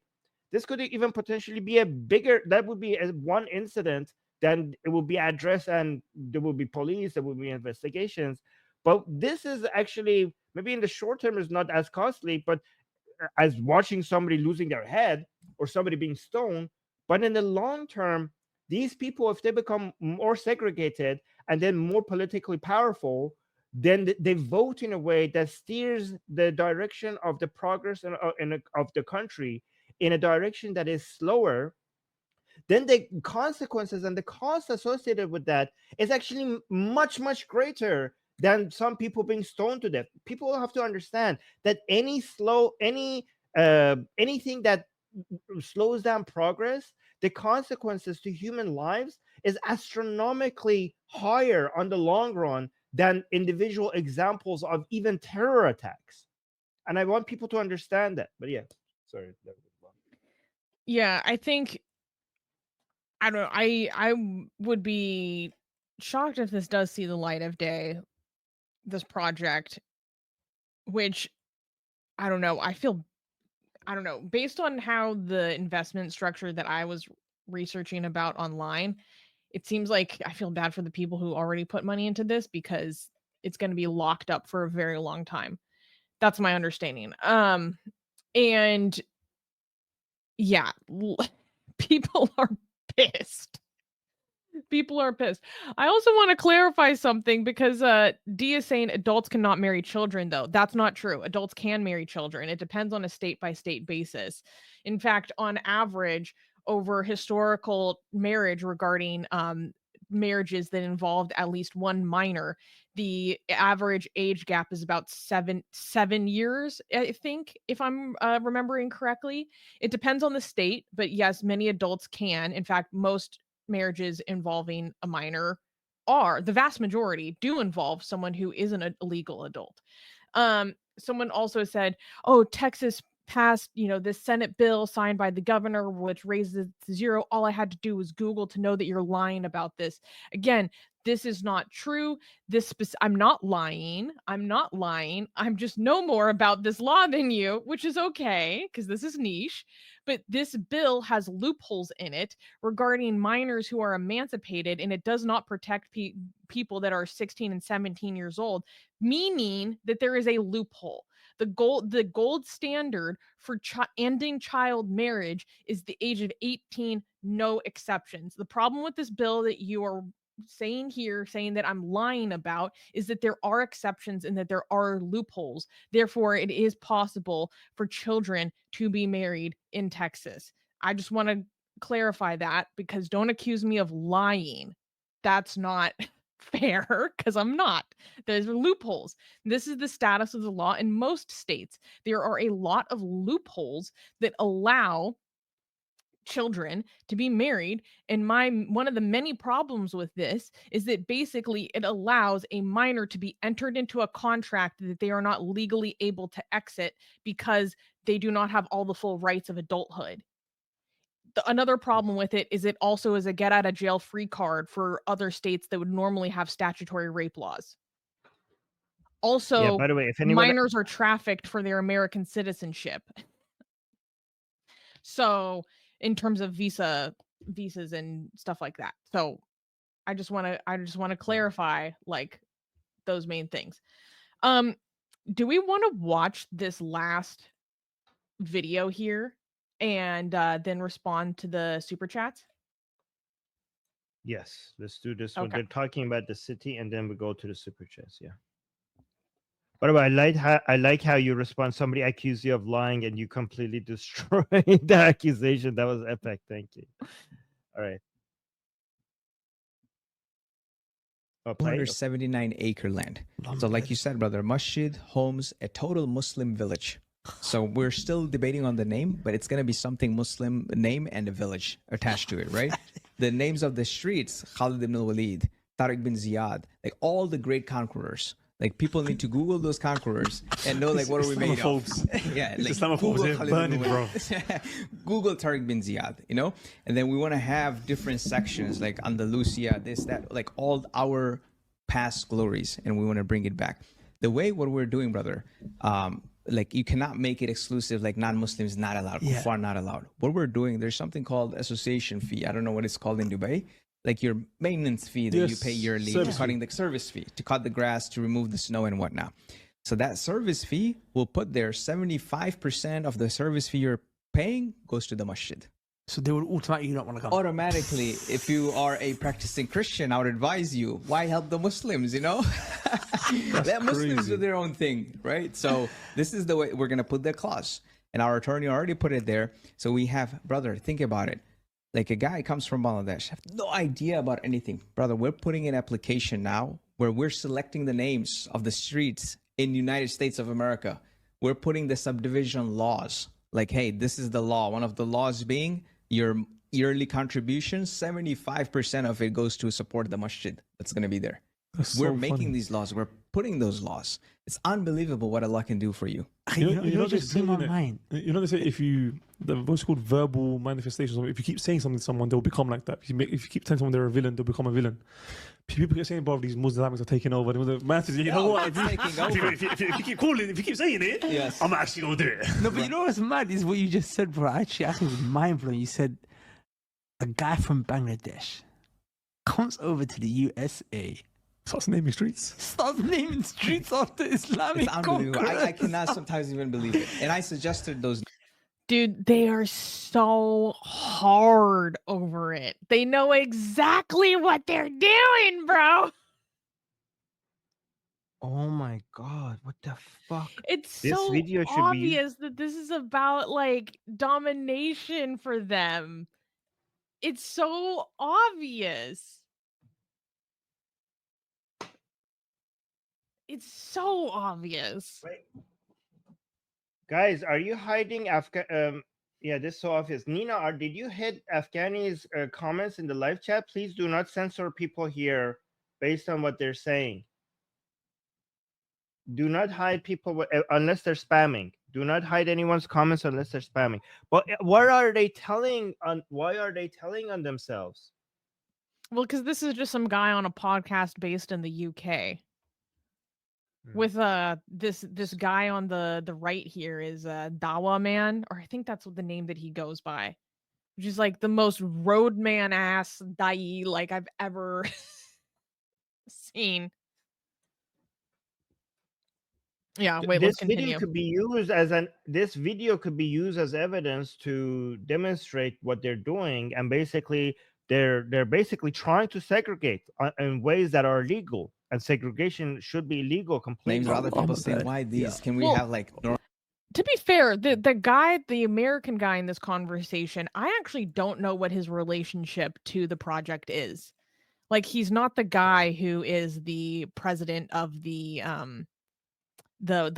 This could even potentially be a bigger. That would be one incident. Then it will be addressed and there will be police. There will be investigations. But this is actually, maybe in the short term, is not as costly, but as watching somebody losing their head or somebody being stoned. But in the long term, these people, if they become more segregated and then more politically powerful, then they vote in a way that steers the direction of the progress of the country in a direction that is slower. Then the consequences and the cost associated with that is actually much, much greater than some people being stoned to death. People have to understand that anything that slows down progress, the consequences to human lives is astronomically higher on the long run than individual examples of even terror attacks. And I want people to understand that. But yeah, sorry. That was long.
Yeah, I think I don't know. Would be shocked if this does see the light of day, this project, which I don't know. I don't know. Based on how the investment structure that I was researching about online, it seems like I feel bad for the people who already put money into this because it's going to be locked up for a very long time. That's my understanding. And yeah, people are pissed. People are pissed. I also want to clarify something because D is saying adults cannot marry children, though. That's not true. Adults can marry children. It depends on a state by state basis. In fact, on average, over historical marriage regarding marriages that involved at least one minor, the average age gap is about seven years, I think, if I'm remembering correctly. It depends on the state, but yes, many adults can. In fact, most marriages involving a minor are the vast majority do involve someone who isn't a legal adult. Someone also said, oh, Texas passed, this Senate bill signed by the governor, which raises it to zero. All I had to do was Google to know that you're lying about this. Again, this is not true. I'm not lying. I'm just know more about this law than you, which is okay because this is niche. But this bill has loopholes in it regarding minors who are emancipated, and it does not protect people that are 16 and 17 years old, meaning that there is a loophole. The gold standard for ending child marriage is the age of 18, no exceptions. The problem with this bill that you are saying that I'm lying about, is that there are exceptions and that there are loopholes. Therefore, it is possible for children to be married in Texas. I just want to clarify that, because don't accuse me of lying. That's not fair, because I'm not. There's loopholes. This is the status of the law in most states. There are a lot of loopholes that allow children to be married, and one of the many problems with this is that basically it allows a minor to be entered into a contract that they are not legally able to exit because they do not have all the full rights of adulthood. Another problem with it is it also is a get out of jail free card for other states that would normally have statutory rape laws. Also,
by the way, if anyone
minors are trafficked for their American citizenship. So in terms of visas and stuff like that. So I just want to clarify like those main things. Do we want to watch this last video here and then respond to the super chats?
Yes, let's do this one.
Okay.
They're talking about the city, and then we go to the super chats. Yeah. By the way, I like how you respond. Somebody accused you of lying, and you completely destroyed the accusation. That was epic. Thank you. All right. Oh, play?
279 acre land. So like you said, brother, masjid, homes, a total Muslim village. So we're still debating on the name, but it's going to be something Muslim name and a village attached to it, right? The names of the streets, Khalid ibn al-Walid, Tariq bin Ziyad, like all the great conquerors. Like people need to Google those conquerors and know like what are we made of. Yeah, like Google Khalid ibn al-Walid. Google Tariq bin Ziyad, and then we want to have different sections like Andalusia, this, that, like all our past glories, and we want to bring it back. The way what we're doing, brother, like you cannot make it exclusive, like non-Muslims not allowed, kuffar not allowed. What we're doing, there's something called association fee. I don't know what it's called in Dubai. Like your maintenance fee that you pay yearly, to cutting the service fee, to cut the grass, to remove the snow and whatnot. So that service fee will put there 75% of the service fee you're paying goes to the masjid.
So they will automatically not want to come.
Automatically, if you are a practicing Christian, I would advise you, why help the Muslims, Let Muslims do their own thing, right? So this is the way we're going to put the clause. And our attorney already put it there. So we have, brother, think about it. Like a guy comes from Bangladesh, have no idea about anything. Brother, we're putting an application now where we're selecting the names of the streets in the United States of America. We're putting the subdivision laws. Like, hey, this is the law. One of the laws being your yearly contribution, 75% of it goes to support the masjid that's going to be there.
That's
We're
so
making
funny.
these laws. We're putting those laws. It's unbelievable what Allah can do for you.
You know they
just blew
say,
my
innit?
mind.
You know they say if you what's called verbal manifestations. If you keep saying something to someone, they'll become like that. If you keep telling someone they're a villain, they'll become a villain. People keep saying, "Bro, these Muslims are taking over." The masses, you know what?
It's taking over.
If you keep calling, if you keep saying it,
Yes.
I'm actually gonna do it.
No, but you know what's mad is what you just said, bro. Actually, I think it was mind blowing. You said a guy from Bangladesh comes over to the USA,
Starts naming streets.
starts naming streets after Islamic
It's unbelievable. I
conquerors.
cannot sometimes even believe it. And I suggested those.
Dude, they are so hard over it. They know exactly what they're doing, bro.
Oh my god, what the fuck?
It's
This
so
video should be used-
obvious that this is about like domination for them. It's so obvious. It's so obvious.
Guys, are you hiding yeah, this is so obvious. Nina, did you hit Afghani's comments in the live chat? Please do not censor people here based on what they're saying. Do not hide people unless they're spamming. Do not hide anyone's comments unless they're spamming. But what are they telling on? Why are they telling on themselves?
Well, because this is just some guy on a podcast based in the UK. With this guy on the right here is Dawa Man, or I think that's what the name that he goes by, which is like the most roadman ass dai like I've ever seen. Yeah, wait, let's
This video
continue.
could be used as this video could be used as evidence to demonstrate what they're doing, and basically they're basically trying to segregate in ways that are illegal, and segregation should be illegal completely.
Names of other people saying, why these? Can we
Well,
have like
To be fair, the guy, the American guy in this conversation, I actually don't know what his relationship to the project is. Like, he's not the guy who is the president of the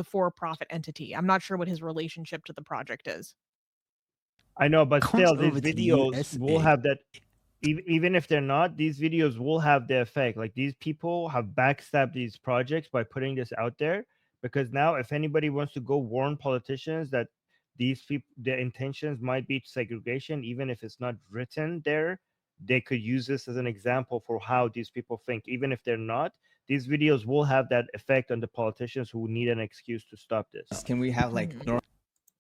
for-profit entity. I'm not sure what his relationship to the project is.
I know, but
Comes
still, these
over to the
videos will
USA.
have that. Even if they're not, these videos will have the effect. Like, these people have backstabbed these projects by putting this out there, because now if anybody wants to go warn politicians that these people, their intentions might be segregation, even if it's not written there, they could use this as an example for how these people think. Even if they're not, these videos will have that effect on the politicians who need an excuse to stop this.
Can we have like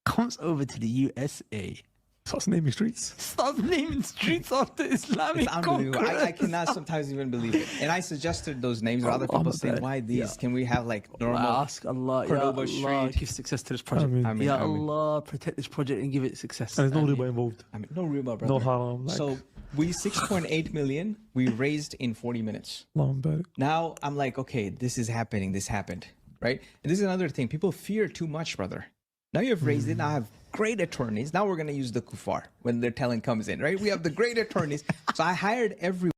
Comes over to the USA,
Starts naming streets.
starts naming streets after Islamic
It's unbelievable. I
conquerors.
cannot sometimes even believe it. And I suggested those names of other people saying, why these? Can we have like normal?
I ask Allah, Ya
Cordoba
Allah,
Street.
give success to this project.
I
mean,
Ya
I mean.
Allah, protect this project and give it success.
And there's no riba involved.
I mean, no riba, brother.
No haram. Like,
So we 6.8 million we raised in 40 minutes.
long back.
Now I'm like, okay, this is happening. This happened, right? And this is another thing. People fear too much, brother. Now you have raised it. Now I have great attorneys. Now we're gonna use the kuffar when their telling comes in, right? We have the great attorneys. So I hired every.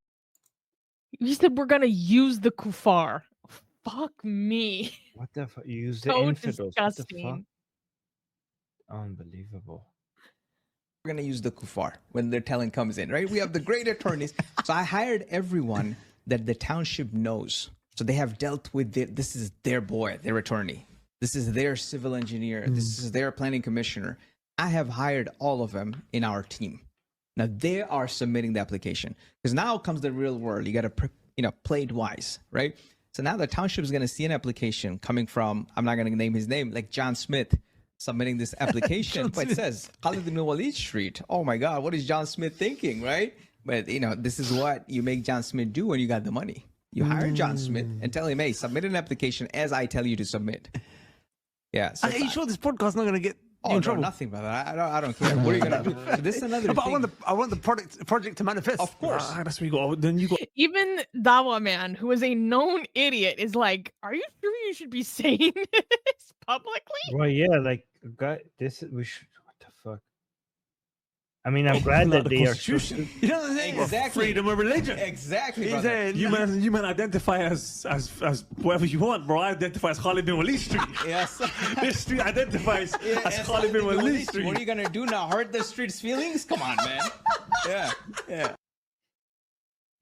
You said we're gonna use the kuffar. Fuck me.
What the fuck? You use the
So
infidels. What the fuck?
disgusting.
Unbelievable.
We're gonna use the kuffar when their telling comes in, right? We have the great attorneys. So I hired everyone that the township knows. So they have dealt with this is their boy, their attorney. This is their civil engineer. This is their planning commissioner. I have hired all of them in our team. Now they are submitting the application, because now comes the real world. You got to play it wise, right? So now the township is going to see an application coming from, I'm not going to name his name, like John Smith submitting this application, but it says Khalid ibn Walid Street. Oh my God, what is John Smith thinking, right? But this is what you make John Smith do when you got the money. You hire John Smith and tell him, hey, submit an application as I tell you to submit. Yeah. So
Are you sure this podcast not going to get you in
no,
trouble?
nothing, brother. I don't care. What are you gonna do? So this is another
But
thing.
I want the project to manifest.
Of course.
That's what you got. Then you got.
Even Dawa Man, who is a known idiot, is like, "Are you sure you should be saying this publicly?"
Well, yeah, like, God, we should. What the fuck? I mean, I'm glad that they are.
Constitution.
You know what I'm saying?
Exactly.
Freedom of religion.
Exactly,
He
brother.
said,
You man identify as whatever you want, bro. I identify as Khalid bin Walid Street.
Yes.
This street identifies as
Yes,
Khalid bin Walid
What are
Street.
you gonna do now? Hurt the street's feelings? Come on, man. Yeah.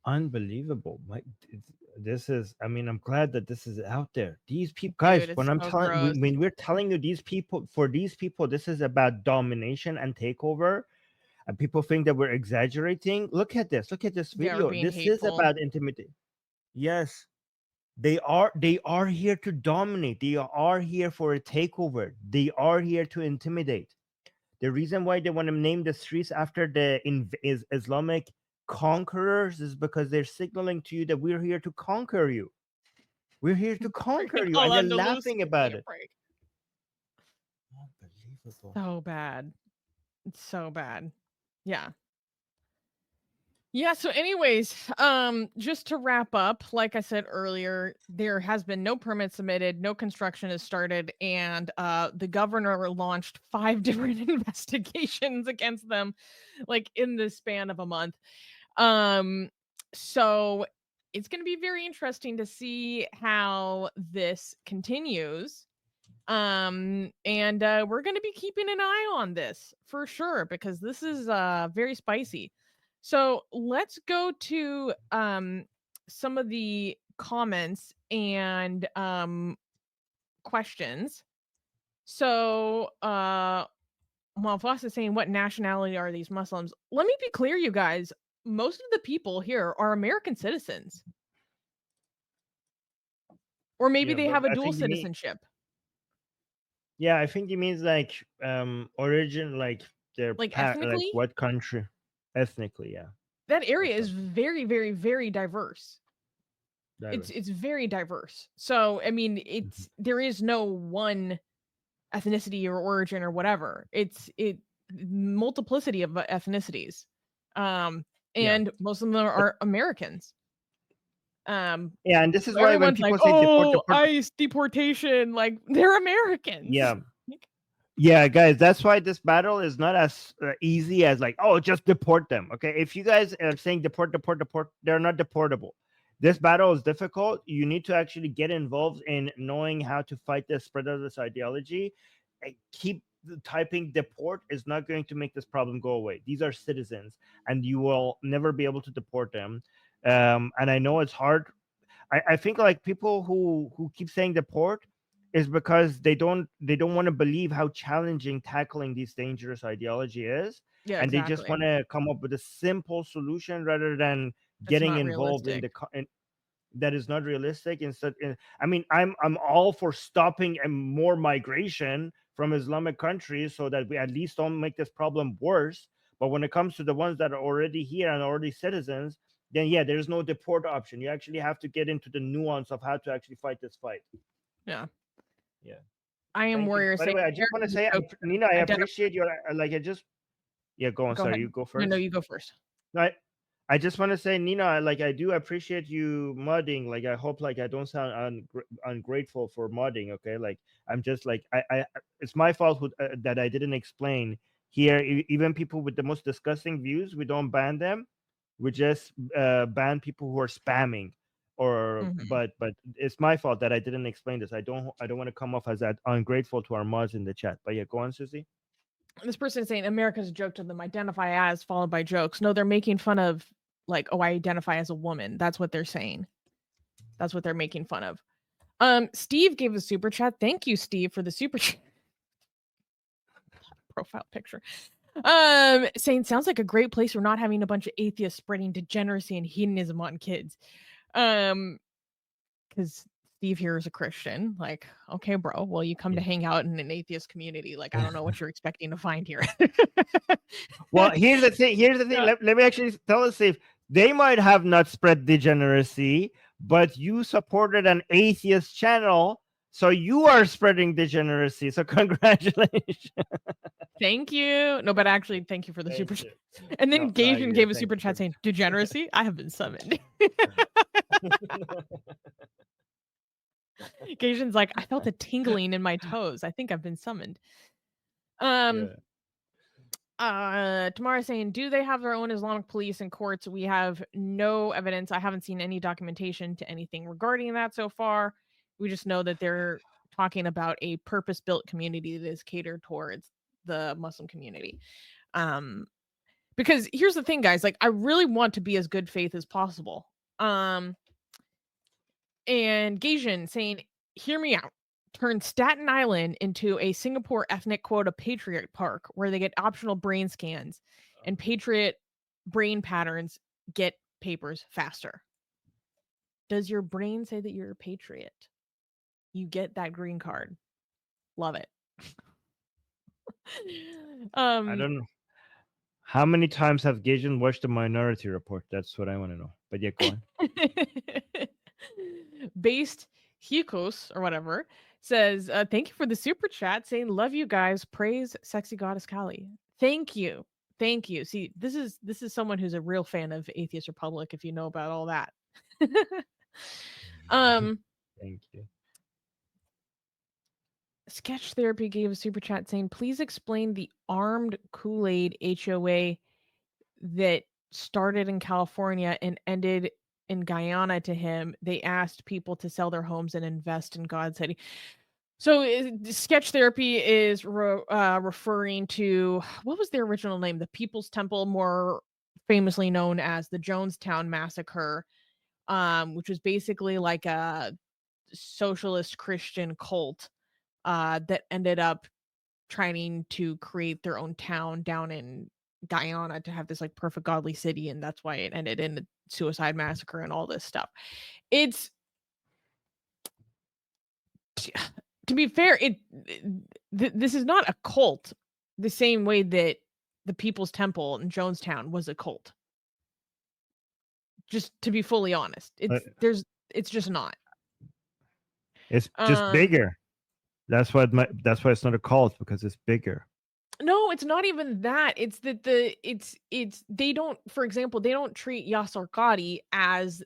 Unbelievable. this is, I mean, I'm glad that this is out there. These people, guys,
Dude,
when
it's
I'm
so
telling,
gross.
when we're telling you these people, for these people, this is about domination and takeover, and people think that we're exaggerating. Look at this. Look at this
They are
video.
being
This is
hateful.
about intimidation. Yes, they are here to dominate. They are here for a takeover. They are here to intimidate. The reason why they want to name the streets after the Islamic conquerors is because they're signaling to you that we're here to conquer you. We're here to conquer you, and they're laughing about it. Unbelievable.
So bad. It's so bad. Yeah. Yeah, so anyways, just to wrap up, like I said earlier, there has been no permit submitted, no construction has started, and the governor launched 5 different investigations against them like in the span of a month. So it's going to be very interesting to see how this continues. And we're going to be keeping an eye on this for sure because this is very spicy. So let's go to some of the comments and questions. So well, Foss is saying, what nationality are these Muslims? Let me be clear, you guys. Most of the people here are American citizens. Or maybe
Yeah,
they
but
have a
I
dual
think you mean,
citizenship.
yeah, I think it means like origin, like their
Like
like
ethnically,
what country, ethnically, yeah.
that area is
Ethnically.
very, very, very diverse.
Diverse.
It's very diverse. So I mean, it's there is no one ethnicity or origin or whatever. It's multiplicity of ethnicities.
Yeah.
And most of them are Americans.
Yeah, and this is
So
why when
everyone's like,
people say deport,
"Oh,
deport,
ICE deportation," like they're Americans.
yeah, yeah, guys, that's why this battle is not as easy as like, oh, just deport them. Okay, if you guys are saying deport, deport, deport, they're not deportable. This battle is difficult. You need to actually get involved in knowing how to fight the spread of this ideology. Keep typing deport is not going to make this problem go away. These are citizens, and you will never be able to deport them. And I know it's hard. I think like people who keep saying deport is because they don't want to believe how challenging tackling these dangerous ideology is,
Yeah,
and they just
exactly.
want to come up with a simple solution rather than
It's
getting
not
involved in
realistic.
that is not realistic. Instead, I mean, I'm all for stopping more migration from Islamic countries so that we at least don't make this problem worse. But when it comes to the ones that are already here and already citizens, then yeah, there's no deport option. You actually have to get into the nuance of how to actually fight this fight.
Yeah.
Yeah.
I am
Thank you.
warrior
By the
saying
way, I just want to say, Nina, I appreciate your like. I just yeah, go on.
Go
Sorry,
ahead.
you go
No,
first.
no, you go first.
No, I just want to say, Nina, like I do appreciate you modding. Like I hope like I don't sound ungrateful for modding. Okay, like I'm just like it's my fault that I didn't explain here. Even people with the most disgusting views, we don't ban them. We just ban people who are spamming. Or
Mhm.
but it's my fault that I didn't explain this. I don't want to come off as that ungrateful to our mods in the chat. But yeah, go on, Susie.
This person is saying America's a joke to them. Identify as followed by jokes. No, they're making fun of like, oh, I identify as a woman. That's what they're saying. That's what they're making fun of. Steve gave a super chat. Thank you, Steve, for the super chat. Profile picture. Saying sounds like a great place for not having a bunch of atheists spreading degeneracy and hedonism on kids. Because Steve here is a Christian. Like, okay, bro. Well, you come to hang out in an atheist community. Like, I don't know what you're expecting to find here.
Well, here's the thing.
Yeah.
Let me actually tell us if they might have not spread degeneracy, but you supported an atheist channel, so you are spreading degeneracy. So congratulations.
Thank you. No, but actually, thank you for the
Thank
super
you.
chat. And then
No,
Gajan
yeah,
gave a
thank
super
you
chat
for
saying, degeneracy? I have been summoned. Gajan's like, I felt a tingling in my toes. I think I've been summoned. Tamara saying, do they have their own Islamic police and courts? We have no evidence. I haven't seen any documentation to anything regarding that so far. We just know that they're talking about a purpose-built community that is catered towards the Muslim community. Because here's the thing, guys, like I really want to be as good faith as possible. And Gaijin saying, hear me out. Turn Staten Island into a Singapore ethnic quota patriot park where they get optional brain scans and patriot brain patterns get papers faster. Does your brain say that you're a patriot? You get that green card. Love it.
I don't know. How many times have Gaijin watched the Minority Report? That's what I want to know. But yeah, go on.
Based Hikos or whatever says, thank you for the super chat saying, love you guys. Praise sexy goddess Kali. Thank you. Thank you. See, this is someone who's a real fan of Atheist Republic, if you know about all that.
Thank you.
Sketch Therapy gave a super chat saying, please explain the armed Kool-Aid HOA that started in California and ended in Guyana to him. They asked people to sell their homes and invest in God's city. So Sketch Therapy is referring to, what was the original name? The People's Temple, more famously known as the Jonestown Massacre, which was basically like a socialist Christian cult that ended up trying to create their own town down in Guyana to have this like perfect godly city, and that's why it ended in the suicide massacre and all this stuff. It's, to be fair, this is not a cult the same way that the People's Temple in Jonestown was a cult. Just to be fully honest, it's just not.
It's just bigger. That's why it's not a cult, because it's bigger.
No, it's not even that. It's that they don't, for example, they don't treat Yasir Qadhi as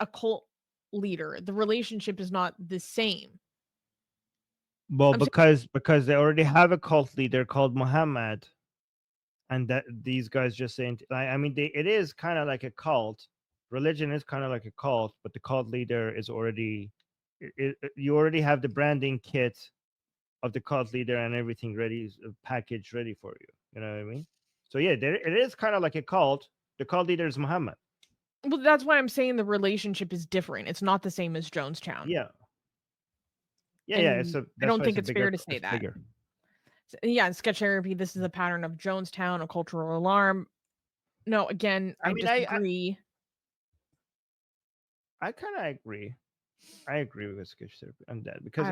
a cult leader. The relationship is not the same.
Well, because they already have a cult leader called Muhammad, and that these guys just saying, I mean, it is kind of like a cult. Religion is kind of like a cult, but the cult leader is already, you already have the branding kit of the cult leader and everything ready, packaged ready for you. You know what I mean? So yeah, it is kind of like a cult. The cult leader is Muhammad.
Well, that's why I'm saying the relationship is different. It's not the same as Jonestown.
Yeah. Yeah,
And
yeah.
I don't think it's fair to say that.
Bigger.
Yeah, in Sketch Therapy, this is a pattern of Jonestown, a cultural alarm. No, again, I disagree.
I kind of agree. I agree with Sketch Therapy on that, because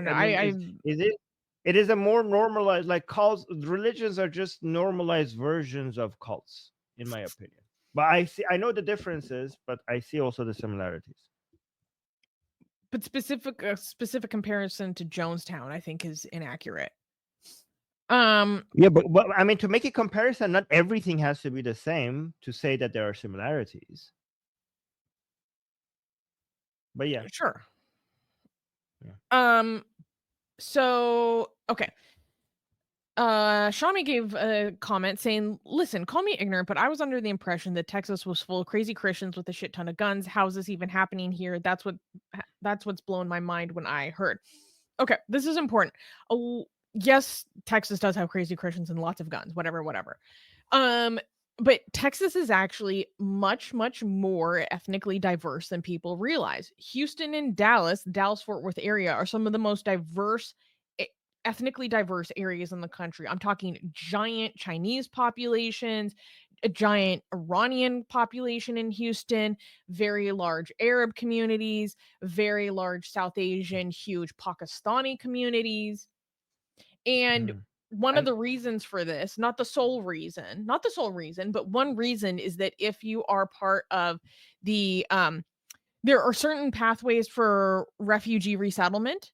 it is a more normalized, like, cults. Religions are just normalized versions of cults, in my opinion. But I know the differences, but I see also the similarities.
But specific comparison to Jonestown, I think, is inaccurate.
Yeah, but I mean, to make a comparison, not everything has to be the same to say that there are similarities. But yeah,
sure.
Yeah.
So okay. Shami gave a comment saying, listen, call me ignorant, but I was under the impression that Texas was full of crazy Christians with a shit ton of guns. How is this even happening here? That's what's blown my mind when I heard. Okay, this is important. Yes, Texas does have crazy Christians and lots of guns, whatever. But Texas is actually much, much more ethnically diverse than people realize. Houston and Dallas, Dallas-Fort Worth area, are some of the most ethnically diverse areas in the country. I'm talking giant Chinese populations, a giant Iranian population in Houston, very large Arab communities, very large South Asian, huge Pakistani communities. And one of the reasons for this, not the sole reason, but one reason is that if you are part of the, there are certain pathways for refugee resettlement.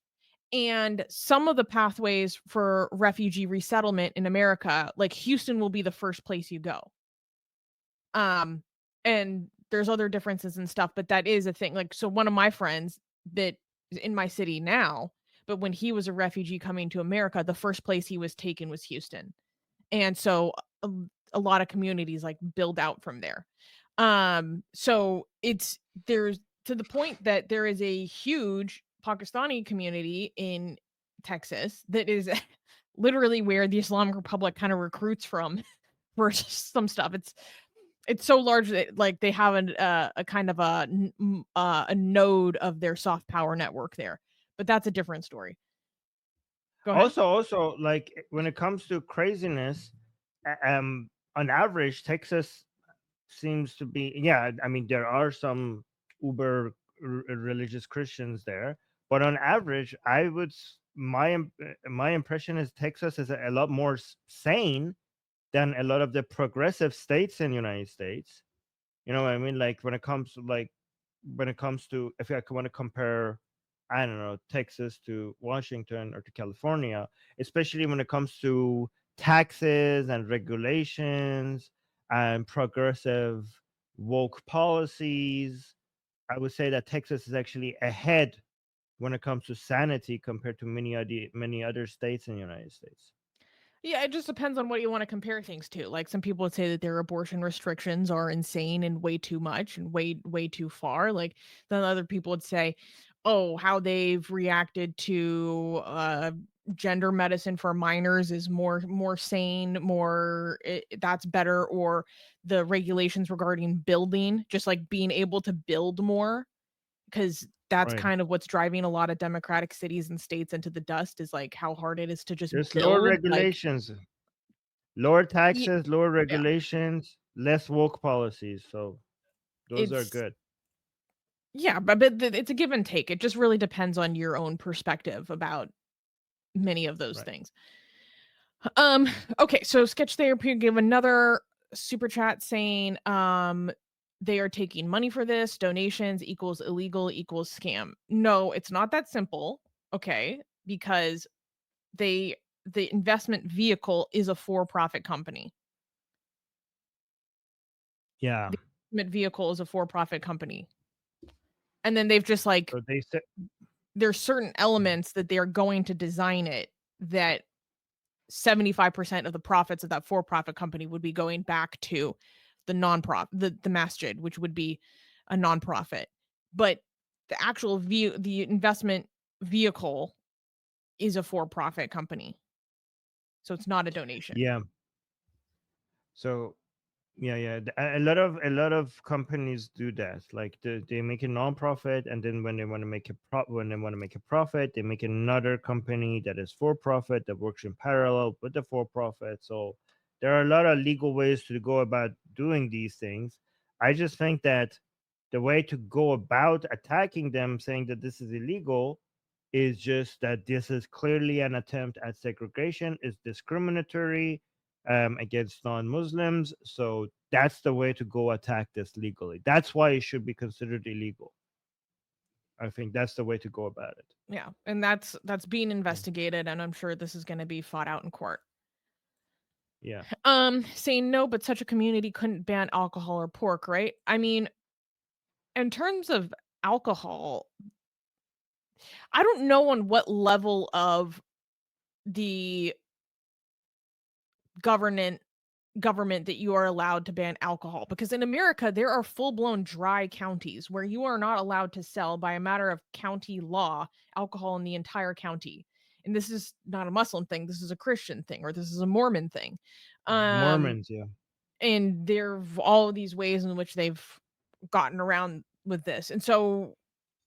And some of the pathways for refugee resettlement in America, like Houston, will be the first place you go. And there's other differences and stuff, but that is a thing. Like, so one of my friends that is in my city now, but when he was a refugee coming to America, the first place he was taken was Houston. And so a lot of communities like build out from there. So there's to the point that there is a huge Pakistani community in Texas that is literally where the Islamic Republic kind of recruits from for some stuff. It's so large that like they have a kind of a node of their soft power network there, but that's a different story. Go ahead.
Also, like when it comes to craziness, on average, Texas seems to be, yeah, I mean, there are some uber religious Christians there, but on average, my impression is Texas is a lot more sane than a lot of the progressive states in the United States. You know what I mean? Like when it comes to if I want to compare, I don't know, Texas to Washington or to California, especially when it comes to taxes and regulations and progressive woke policies, I would say that Texas is actually ahead when it comes to sanity compared to many other states in the United States.
Yeah, it just depends on what you want to compare things to. Like some people would say that their abortion restrictions are insane and way too much and way too far. Like then other people would say, "Oh, how they've reacted to gender medicine for minors is more sane, that's better." Or the regulations regarding building, just like being able to build more, because that's
Right.
kind of what's driving a lot of democratic cities and states into the dust, is like how hard it is to just
There's lower
build. Like,
regulations, lower
Ye
taxes, lower
yeah,
regulations, less woke policies. So those are
it's
good.
yeah, but it's a give and take. It just really depends on your own perspective about many of those
Right.
things. Um, okay, so Sketch Therapy gave another super chat saying, they are taking money for this. Donations equals illegal equals scam. No, it's not that simple. Okay, because the investment vehicle is a for-profit company.
Yeah.
The investment vehicle is a for-profit company. And then they've just like
So they said,
there's certain elements that they're going to design it that 75% of the profits of that for-profit company would be going back to the nonprofit, the masjid, which would be a nonprofit. But the actual the investment vehicle is a for-profit company. So it's not a donation.
yeah. So yeah. A lot of companies do that. Like they make a nonprofit, and then when they want to make a profit, they make another company that is for profit that works in parallel with the for profit. So there are a lot of legal ways to go about doing these things. I just think that the way to go about attacking them, saying that this is illegal, is just that this is clearly an attempt at segregation, is discriminatory against non-Muslims. So that's the way to go attack this legally. That's why it should be considered illegal. I think that's the way to go about it.
Yeah, and that's being investigated, and I'm sure this is going to be fought out in court.
Yeah.
Saying no, but such a community couldn't ban alcohol or pork, right? I mean, in terms of alcohol, I don't know on what level of the government that you are allowed to ban alcohol, because in America there are full-blown dry counties where you are not allowed to sell by a matter of county law alcohol in the entire county. And this is not a Muslim thing, this is a Christian thing, or this is a Mormon thing.
Mormons, yeah.
And there are all of these ways in which they've gotten around with this. And so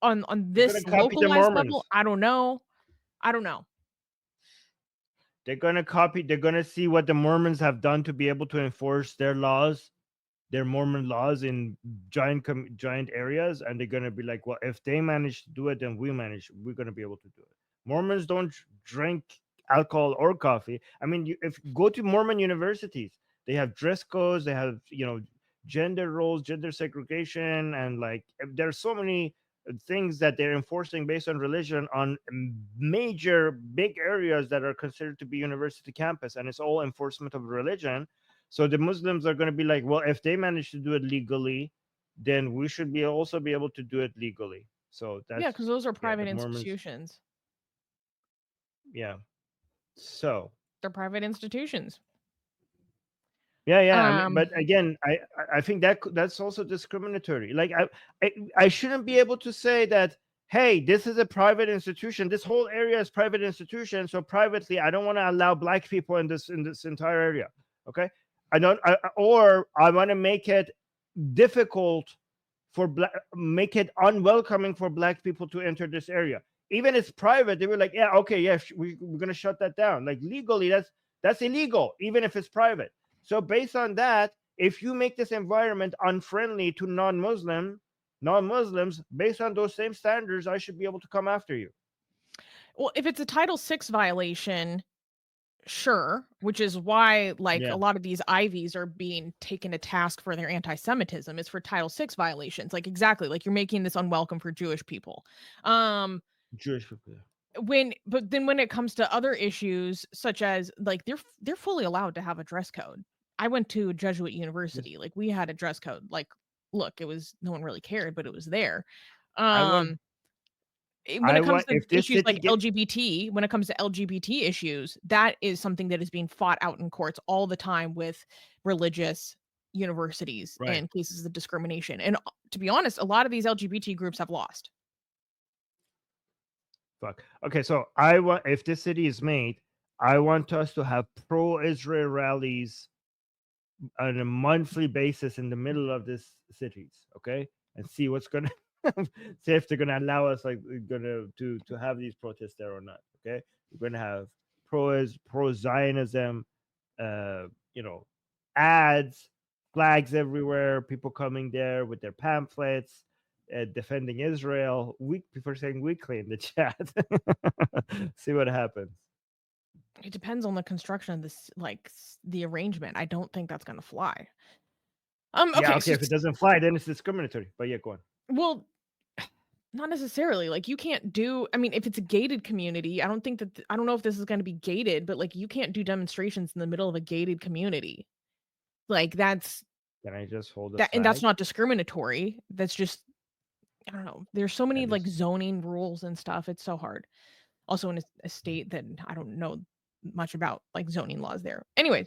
on
They're gonna
this
copy the
localized level,
Mormons.
I don't know.
They're gonna see what the Mormons have done to be able to enforce their laws, their Mormon laws in giant areas, and they're gonna be like, well, if they manage to do it, then we're gonna be able to do it. Mormons don't drink alcohol or coffee. I mean, if you go to Mormon universities, they have dress codes, they have gender roles, gender segregation, and like there's so many things that they're enforcing based on religion on major big areas that are considered to be university campus, and it's all enforcement of religion. So the Muslims are going to be like, well, if they manage to do it legally, then we should also be able to do it legally. So that's,
Yeah, because those are private
the Mormons.
institutions.
Yeah. So
They're private institutions.
yeah. I mean, but again, I think that's also discriminatory. Like I shouldn't be able to say that, hey, this is a private institution. This whole area is private institution. So privately, I don't want to allow black people in this entire area. Okay. Or I want to make it difficult for make it unwelcoming for black people to enter this area. Even it's private, they were like, yeah, okay, yeah, we're gonna shut that down. Like legally, that's illegal, even if it's private. So based on that, if you make this environment unfriendly to non-Muslims, based on those same standards, I should be able to come after you.
Well, if it's a Title VI violation, sure, which is why like
Yeah.
a lot of these Ivies are being taken to task for their anti-Semitism. It's for Title VI violations. Like exactly, like you're making this unwelcome for Jewish people.
Jewish people.
But then when it comes to other issues such as like they're fully allowed to have a dress code. I went to a Jesuit university. Like we had a dress code. Like look, it was no one really cared, but it was there. When it comes to
if this
issues
city
like LGBT, when it comes to LGBT issues, that is something that is being fought out in courts all the time with religious universities and cases of discrimination. And to be honest, a lot of these LGBT groups have lost.
Fuck. Okay, so if this city is made, I want us to have pro-Israel rallies on a monthly basis in the middle of these cities, okay, and see what's gonna see if they're gonna allow us like to have these protests there or not. Okay, we're gonna have pro-Zionism, ads, flags everywhere, people coming there with their pamphlets. Defending Israel. People saying weekly in the chat. See what happens.
It depends on the construction of this, like the arrangement. I don't think that's gonna fly. Okay,
yeah, okay. If it doesn't fly, then it's discriminatory. But yeah, go on.
Well, not necessarily. Like you can't do. I mean, if it's a gated community, I don't think that. I don't know if this is going to be gated, but like you can't do demonstrations in the middle of a gated community. Like that's.
Can I just hold
that? And that's not discriminatory. That's just. I don't know. There's so many like zoning rules and stuff. It's so hard. Also in a state that I don't know much about like zoning laws there. Anyways,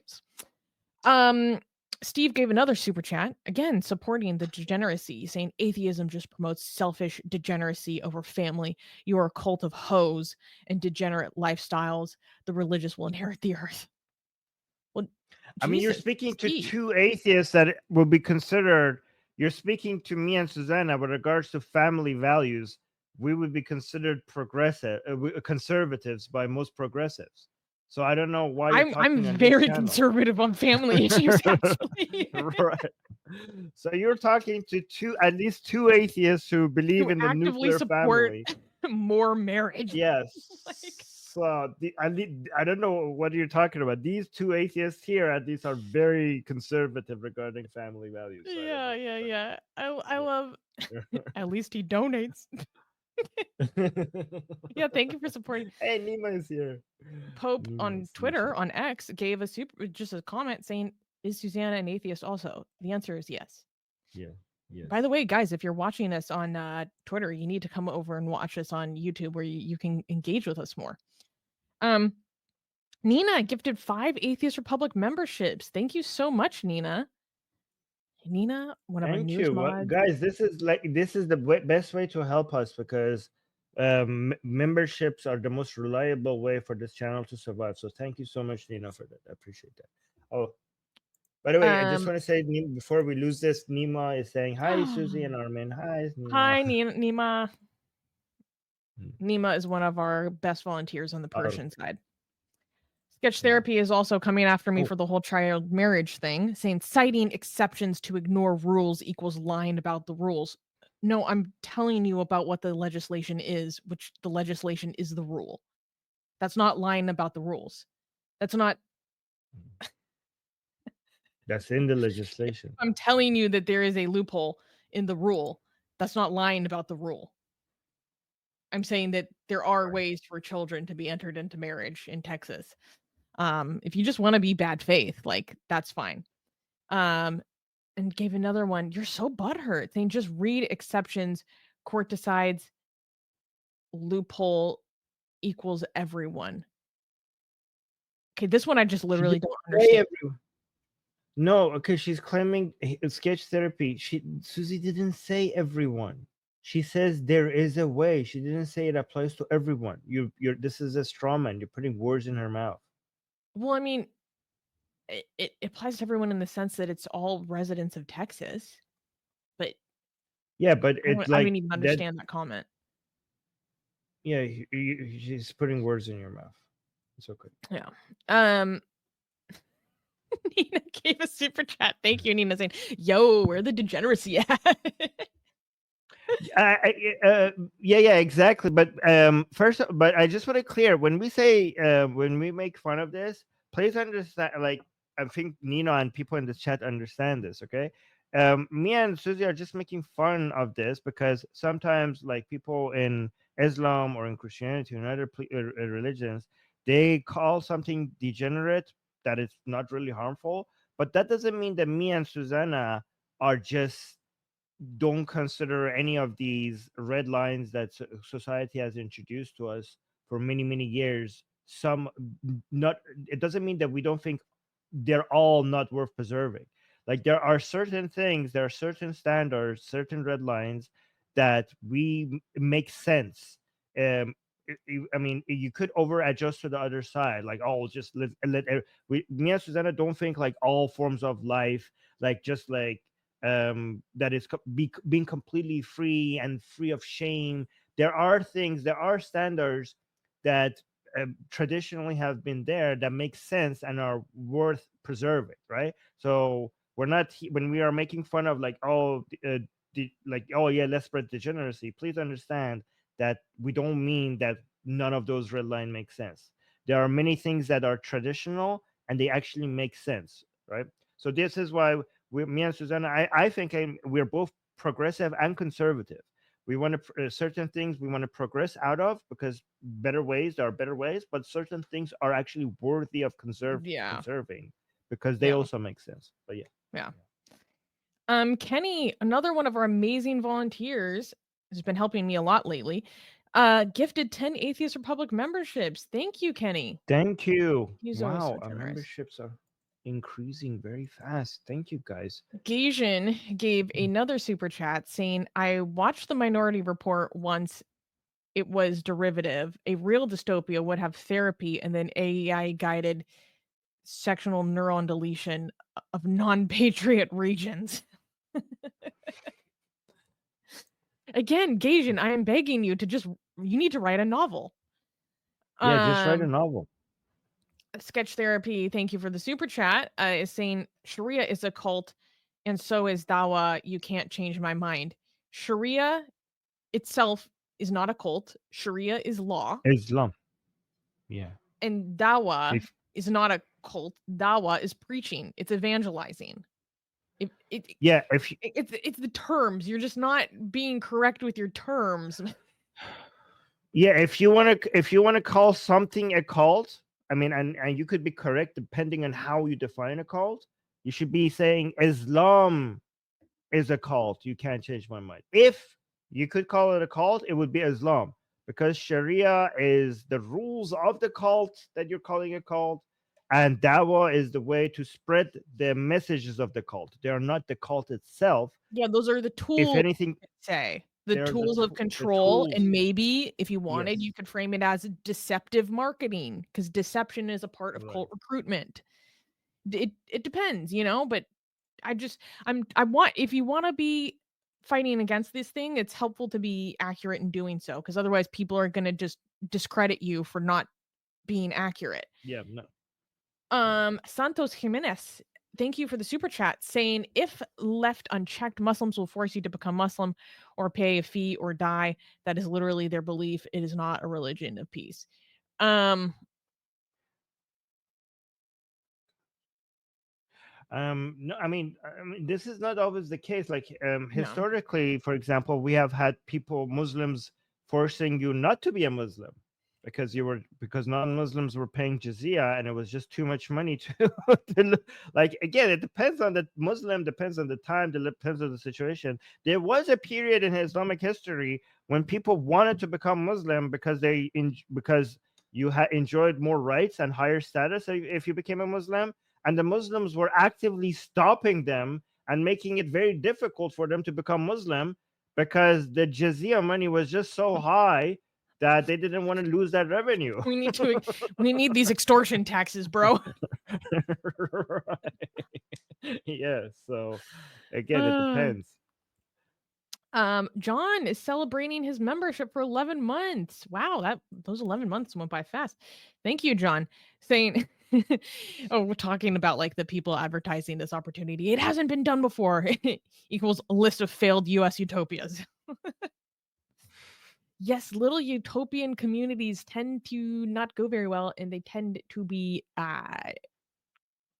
Steve gave another super chat, again supporting the degeneracy, saying atheism just promotes selfish degeneracy over family. You are a cult of hoes and degenerate lifestyles. The religious will inherit the earth. Well,
I mean, you're speaking to two atheists that will be considered. You're speaking to me and Susanna with regards to family values. We would be considered progressive, conservatives by most progressives. So I don't know why
I'm very conservative on family issues, actually.
Right. So you're talking to at least two atheists who believe in the nuclear family.
More marriage.
Yes. So I don't know what you're talking about. These two atheists here at least are very conservative regarding family values. So
Yeah. I love. At least he donates. Yeah, thank you for supporting.
Hey, Nima is here.
Pope on Twitter, on X, gave just a comment saying, "Is Susanna an atheist also?" The answer is yes.
Yeah. Yes.
By the way, guys, if you're watching us on Twitter, you need to come over and watch us on YouTube, where you can engage with us more. Nina gifted 5 Atheist Republic memberships. Thank you so much, Nina. Nina, one of our newest mods.
Guys, this is the best way to help us, because memberships are the most reliable way for this channel to survive. So thank you so much, Nina, for that. I appreciate that. Oh, by the way, I just want to say before we lose this, Nima is saying hi, Susie and Armin. Hi, Nima.
Hi, Nima. Nima is one of our best volunteers on the Persian side. Sketch Therapy is also coming after me for the whole child marriage thing, saying citing exceptions to ignore rules equals lying about the rules. No, I'm telling you about what the legislation is, which the legislation is the rule. That's not lying about the rules. That's not.
That's in the legislation.
I'm telling you that there is a loophole in the rule. That's not lying about the rule. I'm saying that there are ways for children to be entered into marriage in Texas. If you just want to be bad faith, like that's fine. And gave another one. You're so butthurt. Saying just read exceptions. Court decides. Loophole equals everyone. Okay, this one I just literally don't understand.
No, okay, she's claiming Sketch Therapy. Susie didn't say everyone. She says there is a way. She didn't say it applies to everyone. This is a straw man. You're putting words in her mouth.
Well, I mean, it applies to everyone in the sense that it's all residents of Texas.
Yeah, but
I
it's
don't
like
even
that.
understand that comment.
Yeah, he's putting words in your mouth. It's okay.
Yeah. Nina gave a super chat. Thank you, Nina, saying, "Yo, where the degeneracy at?"
Yeah, exactly. But first, but I just want to clear when we say when we make fun of this, please understand. Like, I think Nina and people in the chat understand this. Okay, me and Susie are just making fun of this because sometimes, like, people in Islam or in Christianity and other religions, they call something degenerate that is not really harmful. But that doesn't mean that me and Susanna are just don't consider any of these red lines that society has introduced to us for many years. Some not, it doesn't mean that we don't think they're all not worth preserving. Like, there are certain things, there are certain standards, certain red lines that we make sense. I mean, you could over adjust to the other side, like, oh, just me and Susanna don't think like all forms of life, like, just like that is being completely free and free of shame. There are things, there are standards that traditionally have been there that make sense and are worth preserving, right? So we're not when we are making fun of like, oh, like, oh yeah, let's spread degeneracy. Please understand that we don't mean that none of those red line makes sense. There are many things that are traditional and they actually make sense, right? So this is why me and Susanna, I think we're both progressive and conservative. We want to certain things we want to progress out of because better ways, there are better ways, but certain things are actually worthy of
Yeah.
conserving because they
Yeah.
also make sense. But
Yeah. Kenny, another one of our amazing volunteers, has been helping me a lot lately. Gifted 10 Atheist Republic memberships. Thank you, Kenny.
thank you.
He's always
Wow,
so
our
generous.
memberships are increasing very fast. Thank you, guys.
Gaijin gave another super chat saying, I watched the Minority Report once. It was derivative. A real dystopia would have therapy and then AI guided sectional neuron deletion of non-patriot regions. Again, Gaijin, I am begging you to you need to write a novel.
Yeah, just write a novel.
Sketch Therapy, thank you for the super chat, is saying Sharia is a cult and so is Dawa. You can't change my mind. Sharia itself is not a cult. Sharia is law.
Islam. Yeah.
And Dawa is not a cult. Dawa is preaching. It's evangelizing. It's the terms. You're just not being correct with your terms.
Yeah, if you want to call something a cult, I mean, and you could be correct depending on how you define a cult. You should be saying Islam is a cult. You can't change my mind. If you could call it a cult, it would be Islam because Sharia is the rules of the cult that you're calling a cult, and Dawah is the way to spread the messages of the cult. They are not the cult itself.
Yeah, those are the tools.
If anything,
say the tools of control, and maybe if you wanted, you could frame it as deceptive marketing because deception is a part of cult recruitment. It depends, but if you want to be fighting against this thing, it's helpful to be accurate in doing so because otherwise people are going to just discredit you for not being accurate.
Yeah, no.
Santos Jimenez, thank you for the super chat saying if left unchecked, Muslims will force you to become Muslim or pay a fee or die. That is literally their belief. It is not a religion of peace.
No, I mean, this is not always the case. Like, historically, for example, we have had Muslims forcing you not to be a Muslim because non-Muslims were paying jizya and it was just too much money to like, again, it depends on the Muslim, depends on the time, depends on the situation. There was a period in Islamic history when people wanted to become Muslim because because you had enjoyed more rights and higher status if you became a Muslim, and the Muslims were actively stopping them and making it very difficult for them to become Muslim because the jizya money was just so high that they didn't want to lose that revenue.
We need these extortion taxes, bro.
Right. Yeah. So again, it depends.
John is celebrating his membership for 11 months. Wow, those 11 months went by fast. Thank you, John. Saying, oh, we're talking about like the people advertising this opportunity. It hasn't been done before. Equals a list of failed US utopias. Yes, little utopian communities tend to not go very well, and they tend to be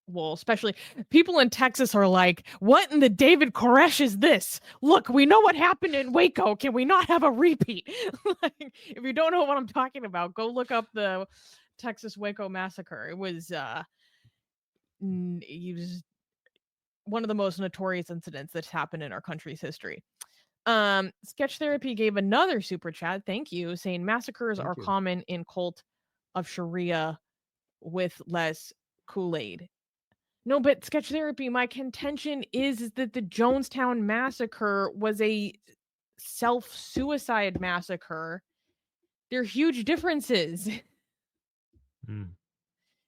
well, especially people in Texas are like, what in the David Koresh is this? Look, we know what happened in Waco. Can we not have a repeat? Like, if you don't know what I'm talking about, go look up the Texas Waco massacre. It was one of the most notorious incidents that's happened in our country's history. Sketch Therapy gave another super chat, thank you, saying massacres
Thank
are
you.
common in cult of Sharia with less Kool-Aid. No, but Sketch Therapy, my contention is that the Jonestown massacre was a self-suicide massacre. There are huge differences.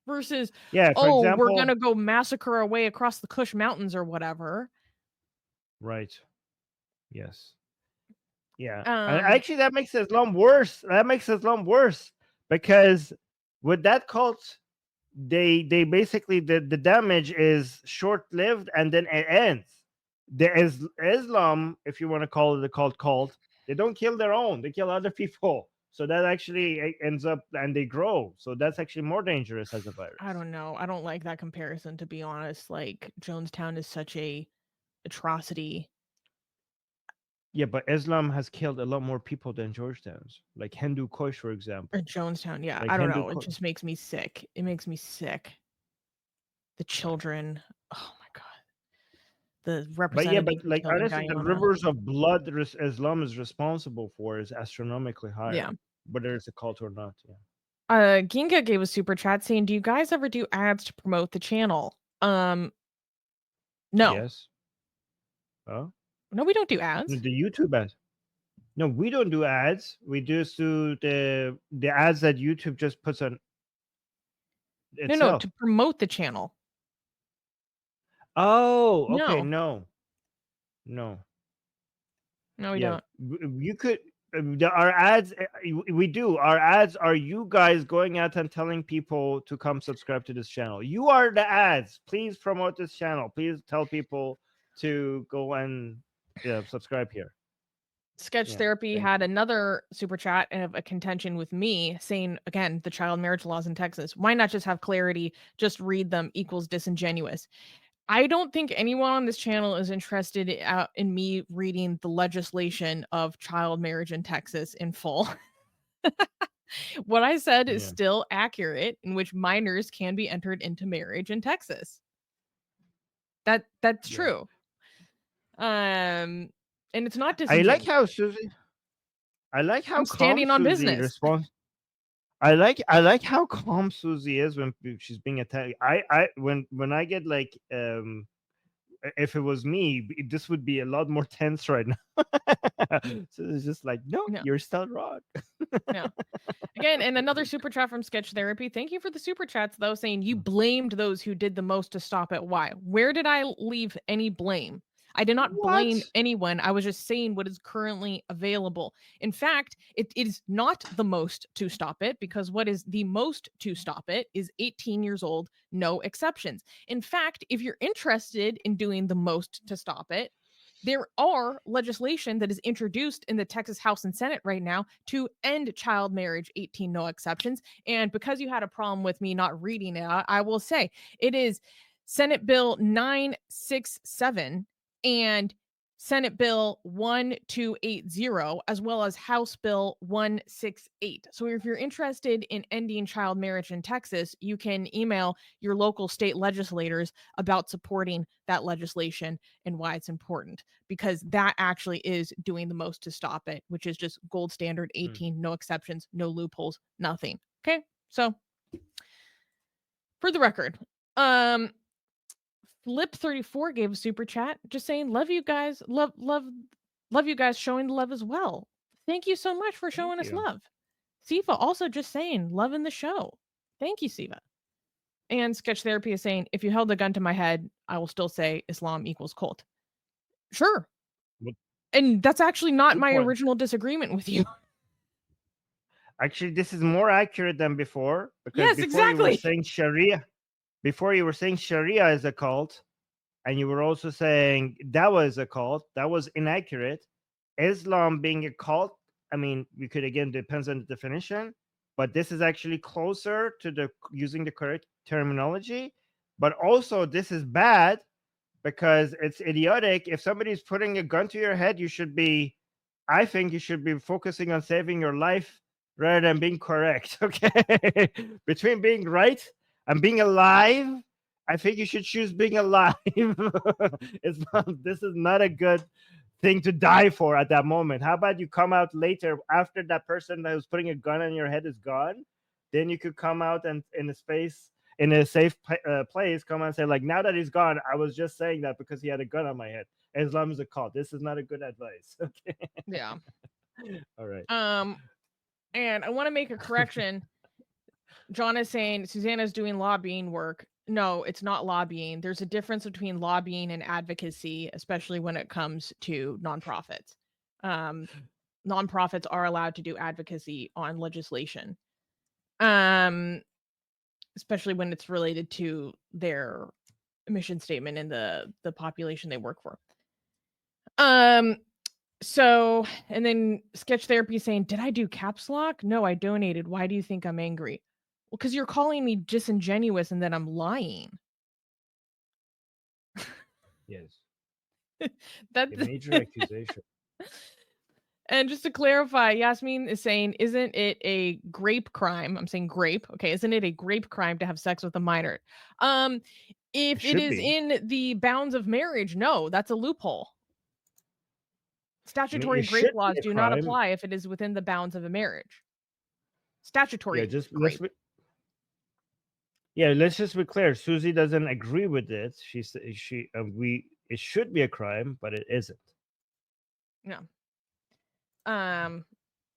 Versus,
Yeah, for
oh, we're
example,
gonna go massacre our way across the Kush Mountains or whatever.
right. Yes. Yeah.
Um,
Actually, that makes Islam worse. That makes Islam worse because with that cult, they basically the damage is short lived and then it ends. Islam, if you want to call it a cult, they don't kill their own; they kill other people. So that actually ends up and they grow. So that's actually more dangerous as a virus.
I don't know. I don't like that comparison, to be honest. Like, Jonestown is such a atrocity.
Yeah, but Islam has killed a lot more people than Georgetown's, like Hindu Kush, for example.
Or Jonestown, yeah.
Like
I don't
Hindu
know. It
Kush.
just makes me sick. It makes me sick. The children. Oh my god. The
But yeah,
representative
but like
killed in
honestly, the
Guyana.
rivers of blood Islam is responsible for is astronomically higher,
Yeah.
whether it's a cult or not. Yeah.
Ginga gave a super chat saying, "Do you guys ever do ads to promote the channel?" No.
Yes. Oh.
No, we don't do ads.
The YouTube ads. No, we don't do ads. We just do the ads that YouTube just puts on itself.
No, to promote the channel.
Oh, okay.
No.
No.
No, we
Yeah,
don't.
you could. Our ads, we do. Our ads are you guys going out and telling people to come subscribe to this channel. You are the ads. Please promote this channel. Please tell people to go and subscribe here.
Sketch
Yeah,
Therapy
thank
had another super chat and a contention with me saying, again, the child marriage laws in Texas. Why not just have clarity? Just read them equals disingenuous. I don't think anyone on this channel is interested in me reading the legislation of child marriage in Texas in full. What I said is still accurate, in which minors can be entered into marriage in Texas. That's true. And it's not disingenuous.
I like how Susie. I like how
I'm standing on
Susie
business.
responds. I like how calm Susie is when she's being attacked. When I get like if it was me, this would be a lot more tense right now. So it's just like, no, you're still wrong.
No. Again, and another super chat from Sketch Therapy. Thank you for the super chats, though, saying you blamed those who did the most to stop it. Why? Where did I leave any blame? I did not blame anyone. I was just saying what is currently available. In fact, it is not the most to stop it, because what is the most to stop it is 18 years old, no exceptions. In fact, if you're interested in doing the most to stop it, there are legislation that is introduced in the Texas House and Senate right now to end child marriage, 18 no exceptions. And because you had a problem with me not reading it, I will say it is Senate Bill 967 and Senate Bill 1280, as well as House Bill 168. So if you're interested in ending child marriage in Texas, you can email your local state legislators about supporting that legislation and why it's important, because that actually is doing the most to stop it, which is just gold standard 18, no exceptions, no loopholes, nothing. Okay, so for the record, Flip34 gave a super chat just saying, love you guys, love you guys, showing the love as well. Thank you so much for showing us love. Sifa also just saying, loving the show. Thank you, Sifa. And Sketch Therapy is saying, if you held a gun to my head, I will still say Islam equals cult. Sure. And that's actually not
Good
my
point.
original disagreement with you.
Actually, this is more accurate than before, because
Yes,
before you were
exactly.
saying Sharia is a cult, and you were also saying that was a cult. That was inaccurate. Islam being a cult, I mean, we could, again, depends on the definition, but this is actually closer to the using the correct terminology. But also, this is bad because it's idiotic. If somebody's putting a gun to your head, I think you should be focusing on saving your life rather than being correct. Okay. Between being right and being alive, I think you should choose being alive. This is not a good thing to die for at that moment. How about you come out later after that person that was putting a gun on your head is gone? Then you could come out and in a safe place, come and say, like, now that he's gone, I was just saying that because he had a gun on my head. Islam is a cult. This is not a good advice. Okay.
Yeah.
All right.
And I want to make a correction. John is saying Susanna's doing lobbying work. No, it's not lobbying. There's a difference between lobbying and advocacy, especially when it comes to nonprofits. Nonprofits are allowed to do advocacy on legislation, especially when it's related to their mission statement and the population they work for. So, and then Sketch Therapy saying, did I do caps lock? No, I donated. Why do you think I'm angry? Well, because you're calling me disingenuous and then I'm lying.
Yes.
That's
A major accusation.
And just to clarify, Yasmin is saying, isn't it a grape crime? I'm saying grape. Okay, isn't it a grape crime to have sex with a minor? If it
should
is
be.
in the bounds of marriage, no, that's a loophole. Statutory
it
grape
should be
laws
a
do not
crime.
apply if it is within the bounds of a marriage. Statutory
Let's
grape.
just be clear. Susie doesn't agree with it. It should be a crime, but it isn't.
Yeah.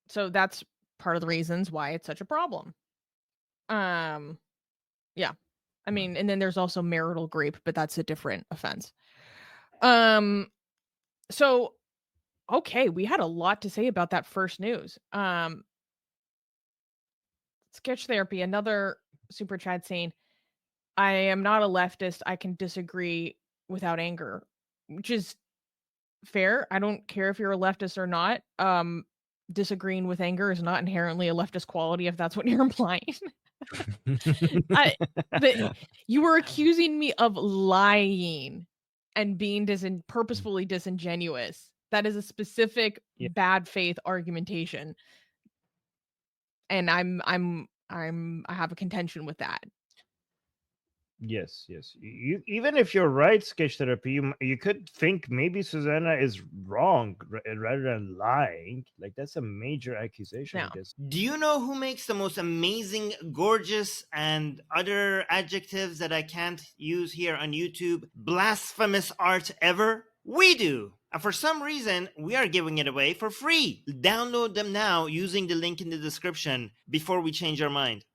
So that's part of the reasons why it's such a problem. Yeah. I mean, and then there's also marital grape, but that's a different offense. So okay, we had a lot to say about that first news. Sketch Therapy, another super chat saying, I am not a leftist. I can disagree without anger, which is fair. I don't care if you're a leftist or not. Disagreeing with anger is not inherently a leftist quality if that's what you're implying. You were accusing me of lying and being purposefully disingenuous. That is a specific bad faith argumentation. And I have a contention with that.
Yes. You even if you're right, Sketch Therapy, you could think maybe Susanna is wrong rather than lying. Like, that's a major accusation.
Yeah.
I guess.
Do you know who makes the most amazing, gorgeous, and other adjectives that I can't use here on YouTube, blasphemous art ever? We do. And for some reason, we are giving it away for free. Download them now using the link in the description before we change our mind.